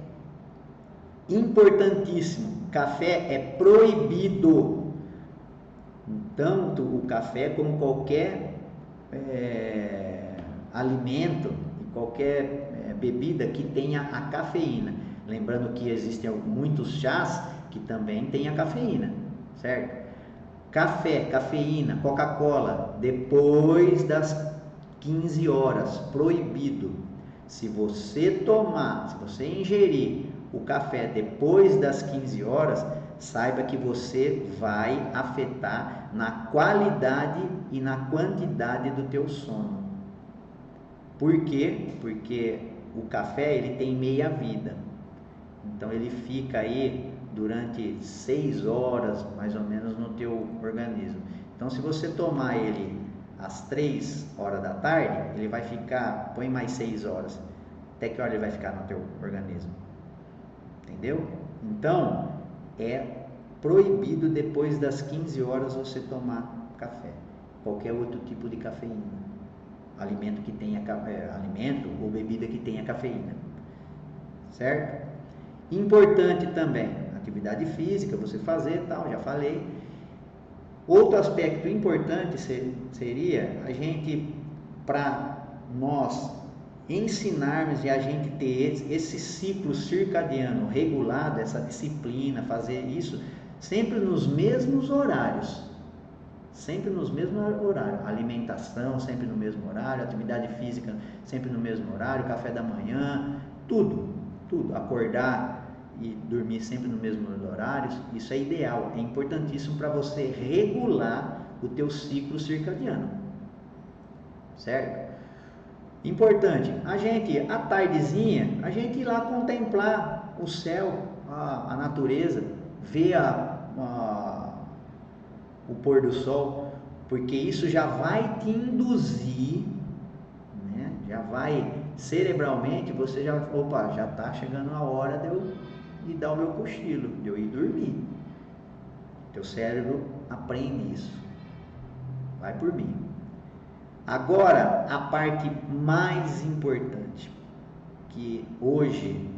Importantíssimo. Café é proibido. Tanto o café como qualquer alimento e qualquer bebida que tenha a cafeína. Lembrando que existem muitos chás que também têm a cafeína, certo? Café, cafeína, Coca-Cola, depois das 15 horas, proibido. Se você ingerir o café depois das 15 horas, saiba que você vai afetar na qualidade e na quantidade do teu sono. Por quê? Porque o café ele tem meia vida. Então ele fica aí durante 6 horas, mais ou menos, no teu organismo. Então, se você tomar ele às 3 horas da tarde, ele vai ficar, põe mais 6 horas. Até que hora ele vai ficar no teu organismo? Entendeu? Então, é proibido depois das 15 horas você tomar café. Qualquer outro tipo de cafeína. Alimento ou bebida que tenha cafeína. Certo? Importante também, atividade física, você fazer tal, já falei. Outro aspecto importante seria a gente, para nós ensinarmos e a gente ter esse ciclo circadiano regulado, essa disciplina, fazer isso sempre nos mesmos horários. Sempre nos mesmos horários. Alimentação sempre no mesmo horário, atividade física sempre no mesmo horário, café da manhã, tudo. Acordar e dormir sempre no mesmo horário, isso é ideal, é importantíssimo para você regular o teu ciclo circadiano, certo? Importante, a gente, à tardezinha, a gente ir lá contemplar o céu, a natureza, ver o pôr do sol, porque isso já vai te induzir, né? Já vai cerebralmente, você já, opa, já está chegando a hora de eu ir dar o meu cochilo, de eu ir dormir. Teu cérebro aprende isso. Vai por mim. Agora, a parte mais importante, que hoje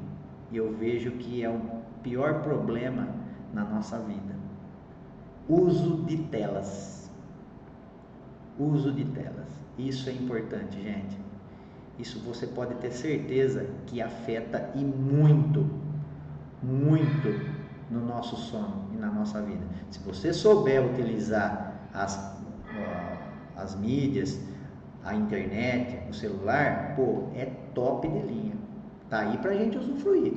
eu vejo que é o pior problema na nossa vida: uso de telas. Uso de telas. Isso é importante, gente. Isso você pode ter certeza que afeta e muito, muito no nosso sono e na nossa vida. Se você souber utilizar as mídias, a internet, o celular, pô, é top de linha. Tá aí pra gente usufruir,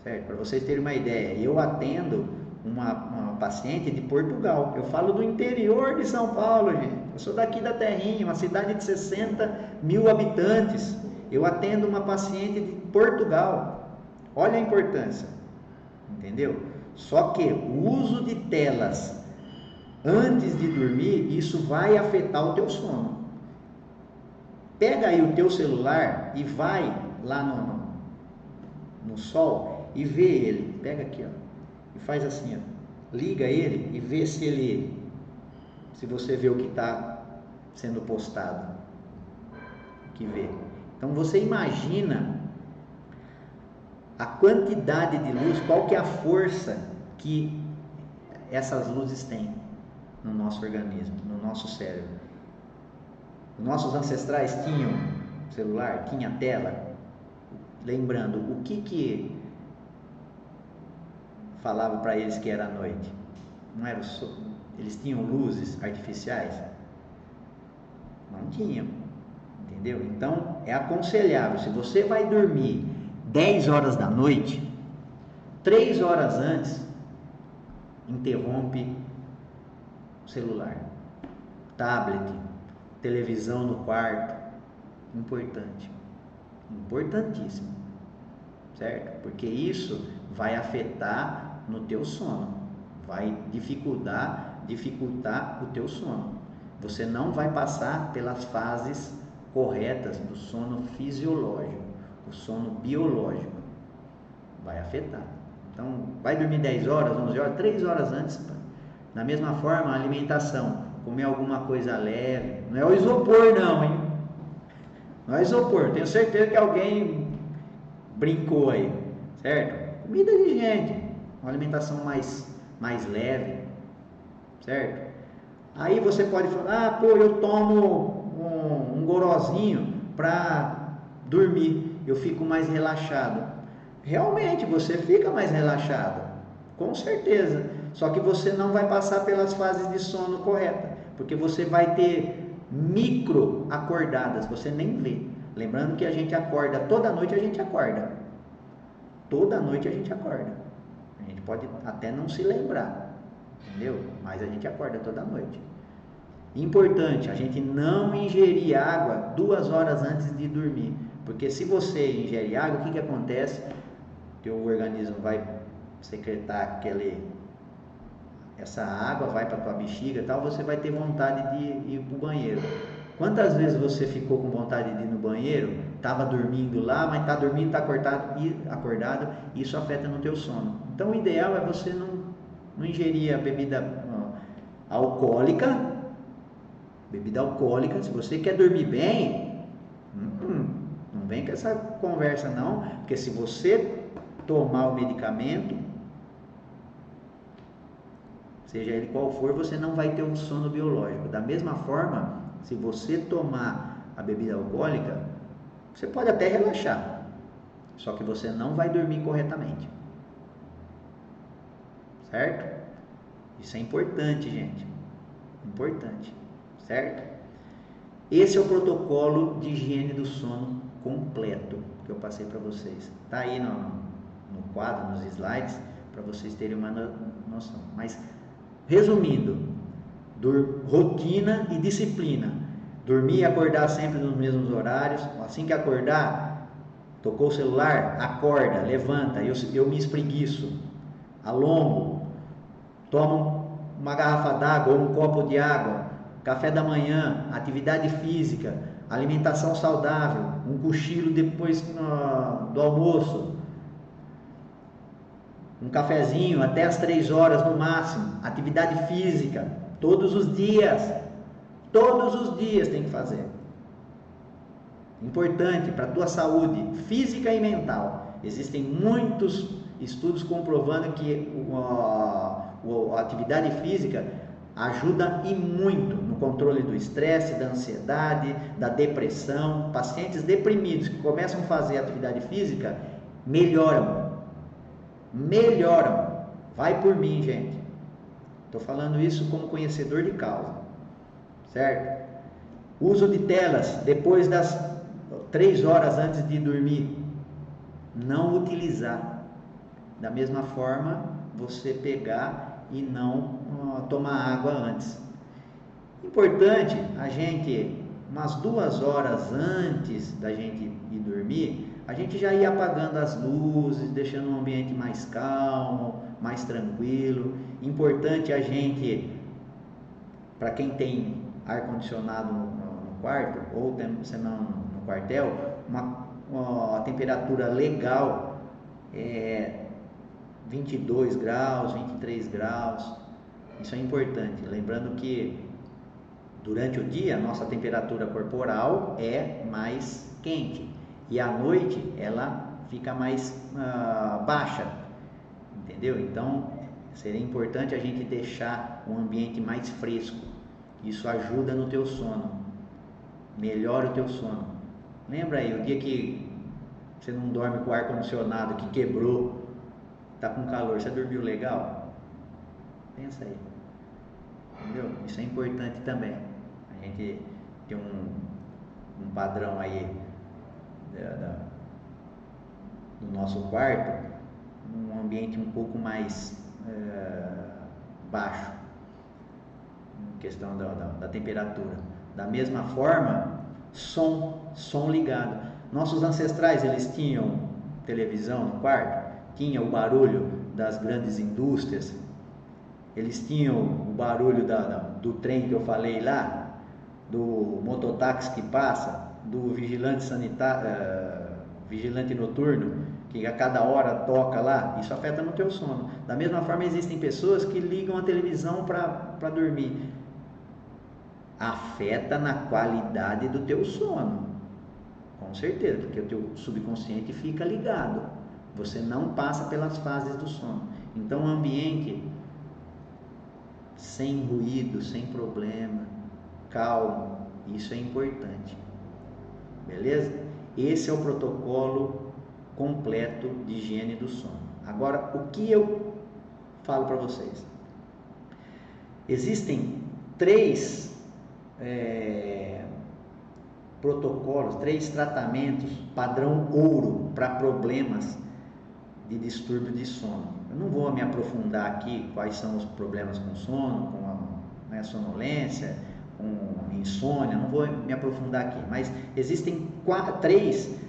certo? Para vocês terem uma ideia, eu atendo uma paciente de Portugal. Eu falo do interior de São Paulo, gente. Eu sou daqui da Terrinha, uma cidade de 60 mil habitantes. Eu atendo uma paciente de Portugal. Olha a importância, entendeu? Só que o uso de telas antes de dormir, isso vai afetar o teu sono. Pega aí o teu celular e vai lá no sol e vê ele. Pega aqui, ó, e faz assim, ó. Liga ele e vê se você vê o que está sendo postado. Que vê. Então você imagina a quantidade de luz, qual que é a força que essas luzes têm no nosso organismo, no nosso cérebro. Os nossos ancestrais tinham celular, tinha tela. Lembrando, o que falava para eles que era noite? Não era eles tinham luzes artificiais? Não tinham, entendeu? Então é aconselhável, se você vai dormir 10 horas da noite, 3 horas antes, interrompe o celular, tablet, televisão no quarto. Importante, importantíssimo, certo? Porque isso vai afetar no teu sono, vai dificultar o teu sono. Você não vai passar pelas fases corretas do sono fisiológico, o sono biológico, vai afetar. Então, vai dormir 10 horas, 11 horas, 3 horas antes. Da mesma forma, a alimentação, comer alguma coisa leve, não é o isopor não, hein? Não é isopor, tenho certeza que alguém brincou aí, certo? Comida de gente, uma alimentação mais leve, certo? Aí você pode falar, pô, eu tomo um gorozinho para dormir, eu fico mais relaxado. Realmente, você fica mais relaxado, com certeza. Só que você não vai passar pelas fases de sono correta, porque você vai ter micro acordadas, você nem vê. Lembrando que a gente acorda, toda noite a gente acorda. Toda noite a gente acorda. A gente pode até não se lembrar, entendeu? Mas a gente acorda toda noite. Importante, a gente não ingerir água 2 horas antes de dormir. Porque se você ingerir água, o que acontece? Teu organismo vai secretar essa água, vai para tua bexiga e tal, você vai ter vontade de ir para o banheiro. Quantas vezes você ficou com vontade de ir no banheiro, estava dormindo lá, mas está dormindo, está acordado, e isso afeta no teu sono. Então o ideal é você não ingerir a bebida alcoólica. Bebida alcoólica, se você quer dormir bem, não vem com essa conversa não, porque se você tomar o medicamento, seja ele qual for, você não vai ter um sono biológico. Da mesma forma, se você tomar a bebida alcoólica, você pode até relaxar, só que você não vai dormir corretamente, certo? Isso é importante, gente, importante, certo? Esse é o protocolo de higiene do sono completo que eu passei para vocês. Tá aí no quadro, nos slides, para vocês terem uma noção. Mas, resumindo, rotina e disciplina. Dormir e acordar sempre nos mesmos horários. Assim que acordar, tocou o celular, acorda, levanta. Eu me espreguiço, alongo, tomo uma garrafa d'água ou um copo de água, café da manhã, atividade física, alimentação saudável, um cochilo depois do almoço, um cafezinho até as 3 horas no máximo, atividade física, todos os dias tem que fazer. Importante para a tua saúde física e mental. Existem muitos estudos comprovando que a atividade física ajuda e muito no controle do estresse, da ansiedade, da depressão. Pacientes deprimidos que começam a fazer atividade física melhoram. Vai por mim, gente. Estou falando isso como conhecedor de causa, certo? Uso de telas depois das 3 horas antes de dormir, não utilizar. Da mesma forma, você pegar e não tomar água antes. Importante a gente, umas 2 horas antes da gente ir dormir, a gente já ir apagando as luzes, deixando o ambiente mais calmo, mais tranquilo. Importante a gente, para quem tem ar-condicionado no quarto, ou se não no quartel, uma temperatura legal, 22 graus, 23 graus, isso é importante. Lembrando que durante o dia, nossa temperatura corporal é mais quente e à noite ela fica mais baixa, entendeu? Então, seria importante a gente deixar um ambiente mais fresco. Isso ajuda no teu sono, melhora o teu sono. Lembra aí, o dia que você não dorme com o ar-condicionado que quebrou, tá com calor, você dormiu legal? Pensa aí, entendeu? Isso é importante também. A gente tem um padrão aí do nosso quarto, um ambiente um pouco mais baixo, em questão da temperatura. Da mesma forma, som ligado. Nossos ancestrais, eles tinham televisão no quarto, tinha o barulho das grandes indústrias, eles tinham o barulho do trem que eu falei lá, do mototáxi que passa, do vigilante sanitário, vigilante noturno, que a cada hora toca lá. Isso afeta no teu sono. Da mesma forma, existem pessoas que ligam a televisão para dormir. Afeta na qualidade do teu sono, com certeza, porque o teu subconsciente fica ligado. Você não passa pelas fases do sono. Então, um ambiente sem ruído, sem problema, calmo, isso é importante. Beleza? Esse é o protocolo completo de higiene do sono. Agora, o que eu falo para vocês? Existem 3 protocolos, 3 tratamentos padrão ouro para problemas de distúrbio de sono. Eu não vou me aprofundar aqui quais são os problemas com sono, com a sonolência, com insônia, não vou me aprofundar aqui, mas existem 3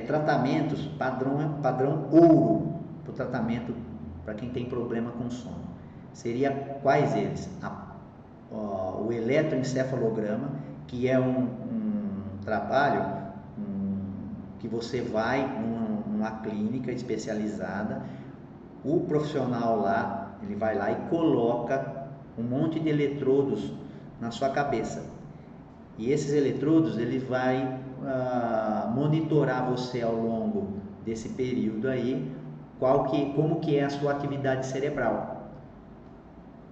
tratamentos padrão ouro para o tratamento para quem tem problema com sono. Seria quais eles? O eletroencefalograma, que é um trabalho que você vai numa clínica especializada, o profissional lá, ele vai lá e coloca um monte de eletrodos na sua cabeça, e esses eletrodos ele vai monitorar você ao longo desse período aí, como que é a sua atividade cerebral.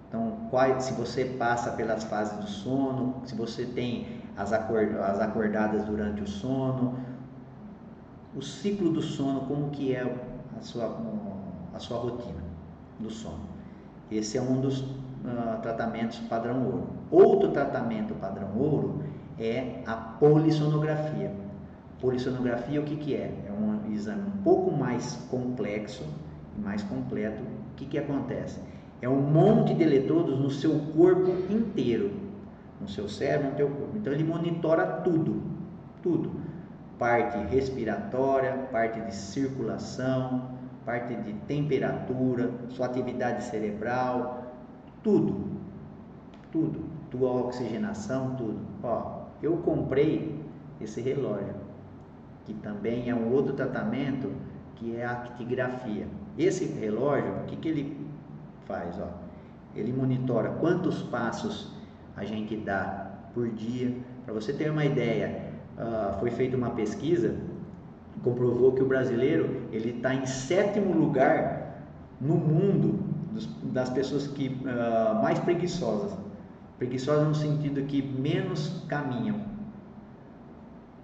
Então, se você passa pelas fases do sono, se você tem as acordadas durante o sono, o ciclo do sono, como que é a sua rotina do sono. Esse é um dos tratamentos padrão ouro. Outro tratamento padrão ouro é a polissonografia. Polissonografia, o que é? É um exame um pouco mais complexo e mais completo. O que acontece? É um monte de eletrodos no seu corpo inteiro, no seu cérebro, no teu corpo. Então ele monitora tudo, tudo. Parte respiratória, parte de circulação, parte de temperatura, sua atividade cerebral, tudo, tudo, tua oxigenação, tudo. Ó, eu comprei esse relógio, que também é um outro tratamento, que é a actigrafia. Esse relógio, o que ele faz? Ó, ele monitora quantos passos a gente dá por dia. Para você ter uma ideia, foi feita uma pesquisa, comprovou que o brasileiro ele está em 7º lugar no mundo das pessoas que mais preguiçosas. Preguiçosas no sentido que menos caminham.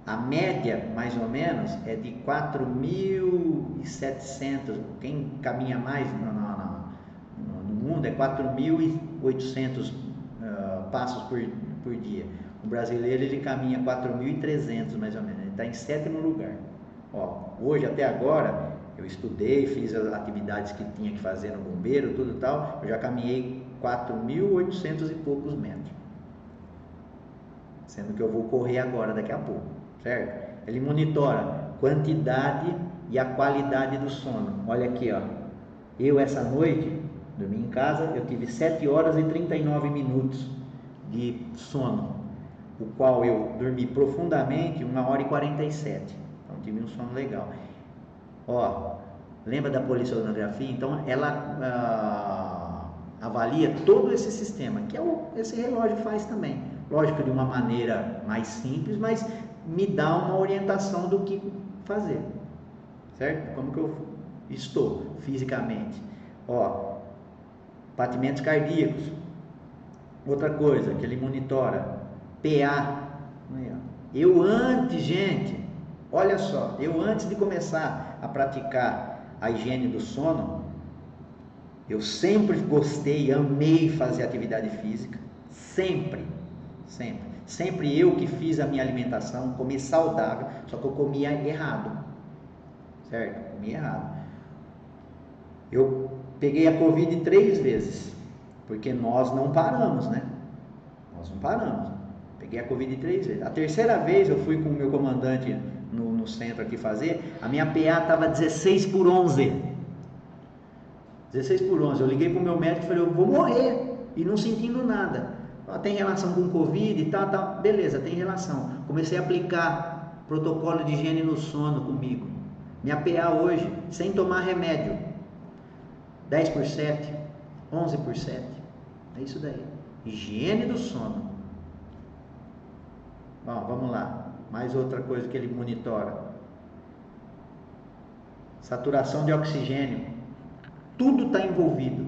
A média, mais ou menos, é de 4.700. Quem caminha mais no mundo é 4.800 passos por dia. O brasileiro ele caminha 4.300 mais ou menos. Ele está em 7º lugar. Ó, hoje até agora eu estudei, fiz as atividades que tinha que fazer no bombeiro, tudo tal. Eu já caminhei 4.800 e poucos metros. Sendo que eu vou correr agora, daqui a pouco, certo? Ele monitora quantidade e a qualidade do sono. Olha aqui, ó. Eu essa noite, dormi em casa, eu tive 7 horas e 39 minutos de sono, o qual eu dormi profundamente 1 hora e 47. Então tive um sono legal. Ó, lembra da polissonografia? Então ela avalia todo esse sistema, que esse relógio faz também. Lógico, de uma maneira mais simples, mas me dá uma orientação do que fazer, certo? Como que eu estou fisicamente. Ó, batimentos cardíacos. Outra coisa que ele monitora, PA. Eu antes, gente, olha só, eu antes de começar a praticar a higiene do sono, eu sempre gostei, amei fazer atividade física, sempre eu que fiz a minha alimentação, comi saudável, só que eu comia errado, certo? Comia errado. Eu peguei a Covid 3 vezes, porque nós não paramos, né? Nós não paramos. Peguei a Covid 3 vezes. A terceira vez eu fui com o meu comandante no centro aqui fazer, a minha PA estava 16/11. 16/11. Eu liguei para o meu médico e falei, eu vou morrer, e não sentindo nada. Tem relação com Covid e tal, beleza, tem relação. Comecei a aplicar protocolo de higiene no sono comigo. Minha PA hoje, sem tomar remédio, 10/7, 11/7. É isso daí. Higiene do sono. Bom, vamos lá. Mais outra coisa que ele monitora. Saturação de oxigênio. Tudo está envolvido.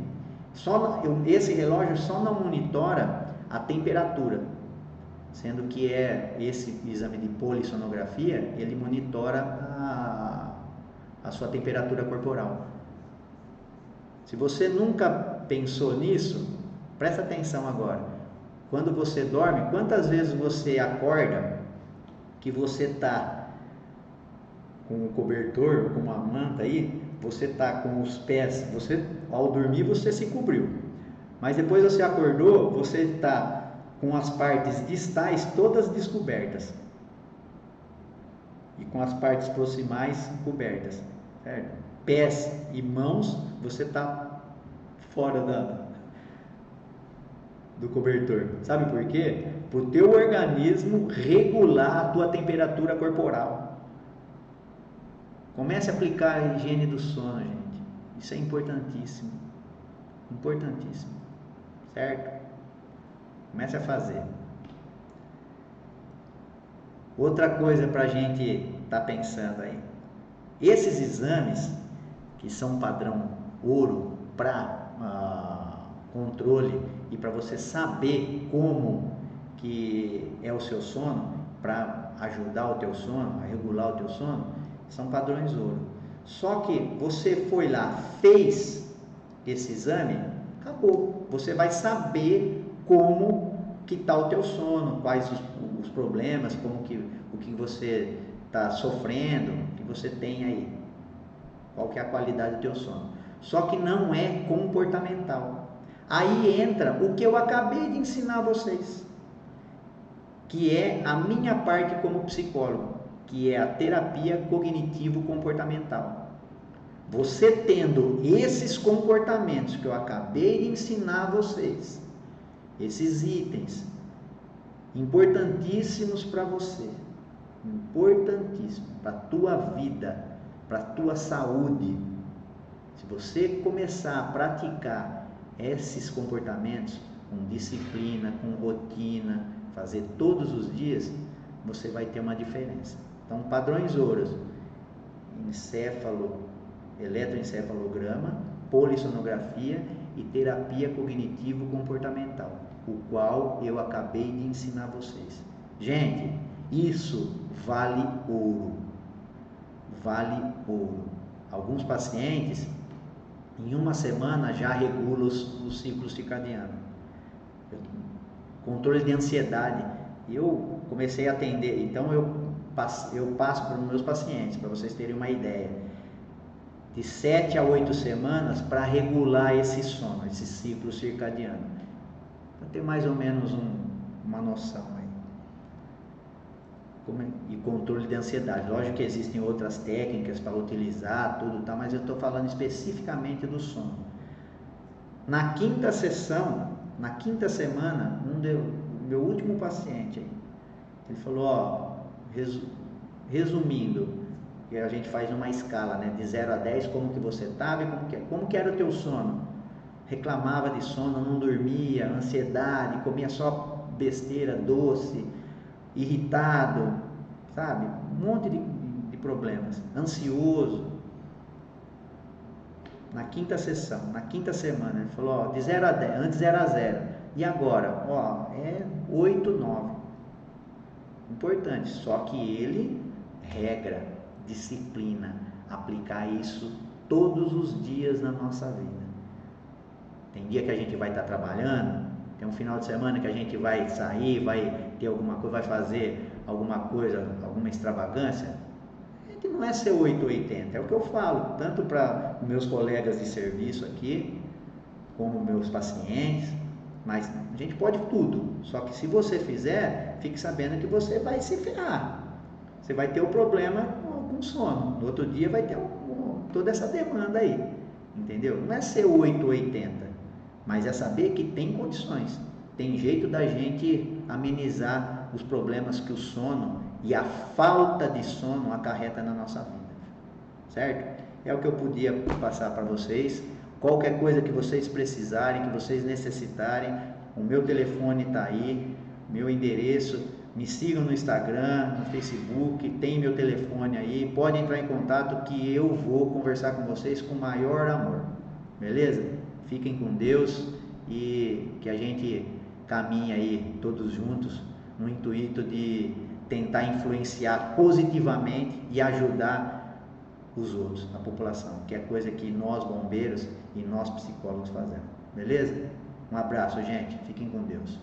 Esse relógio só não monitora a temperatura, sendo que esse exame de polissonografia, ele monitora a sua temperatura corporal. Se você nunca pensou nisso, presta atenção agora. Quando você dorme, quantas vezes você acorda que você está com o cobertor, com uma manta aí, você está com os pés, ao dormir você se cobriu, mas depois você acordou, você está com as partes distais todas descobertas e com as partes proximais cobertas, certo? Pés e mãos, você está fora do cobertor. Sabe por quê? Para o teu organismo regular a tua temperatura corporal. Comece a aplicar a higiene do sono, gente. Isso é importantíssimo. Importantíssimo. Certo? Comece a fazer. Outra coisa para a gente estar pensando aí. Esses exames, que são padrão ouro para controle e para você saber como que é o seu sono, para ajudar o teu sono, a regular o teu sono, são padrões ouro. Só que você foi lá, fez esse exame, acabou. Você vai saber como que está o teu sono, quais os problemas, o que você está sofrendo, que você tem aí. Qual que é a qualidade do teu sono. Só que não é comportamental. Aí entra o que eu acabei de ensinar a vocês, que é a minha parte como psicólogo, que é a terapia cognitivo-comportamental. Você tendo esses comportamentos que eu acabei de ensinar a vocês, esses itens importantíssimos para você, importantíssimo para a tua vida, para a tua saúde. Se você começar a praticar esses comportamentos com disciplina, com rotina, fazer todos os dias, você vai ter uma diferença. Então, padrões ouros: eletroencefalograma, polissonografia e terapia cognitivo-comportamental, o qual eu acabei de ensinar vocês. Gente, isso vale ouro. Vale ouro. Alguns pacientes, em uma semana, já regulam os ciclos circadianos. Controle de ansiedade. Eu comecei a atender, então eu passo para os meus pacientes, para vocês terem uma ideia, de 7 a 8 semanas para regular esse sono, esse ciclo circadiano. Para ter mais ou menos uma noção aí. E controle de ansiedade. Lógico que existem outras técnicas para utilizar, tudo, tá, mas eu estou falando especificamente do sono. Na quinta sessão, na quinta semana, o meu último paciente, ele falou, ó, resumindo, que a gente faz uma escala, né, de 0 a 10, como que você estava e como que era o teu sono. Reclamava de sono, não dormia, ansiedade, comia só besteira, doce, irritado, sabe? Um monte de problemas, ansioso. Na quinta sessão, na quinta semana, ele falou, ó, de 0 a 10, antes era 0, e agora, ó, é 8, 9. Importante, só que ele, regra, disciplina, aplicar isso todos os dias na nossa vida. Tem dia que a gente vai estar trabalhando, tem um final de semana que a gente vai sair, vai ter alguma coisa, vai fazer alguma coisa, alguma extravagância. Não é ser 880, é o que eu falo, tanto para meus colegas de serviço aqui, como meus pacientes, mas a gente pode tudo, só que se você fizer, fique sabendo que você vai se ferrar, você vai ter o problema com sono, no outro dia vai ter toda essa demanda aí, entendeu? Não é ser 880, mas é saber que tem condições, tem jeito da gente amenizar os problemas que o sono e a falta de sono acarreta na nossa vida, certo? É o que eu podia passar para vocês. Qualquer coisa que vocês precisarem, que vocês necessitarem, o meu telefone está aí, meu endereço, me sigam no Instagram, no Facebook, tem meu telefone aí, pode entrar em contato que eu vou conversar com vocês com o maior amor, beleza? Fiquem com Deus e que a gente caminhe aí todos juntos no intuito de tentar influenciar positivamente e ajudar os outros, a população, que é coisa que nós bombeiros e nós psicólogos fazemos, beleza? Um abraço, gente, fiquem com Deus.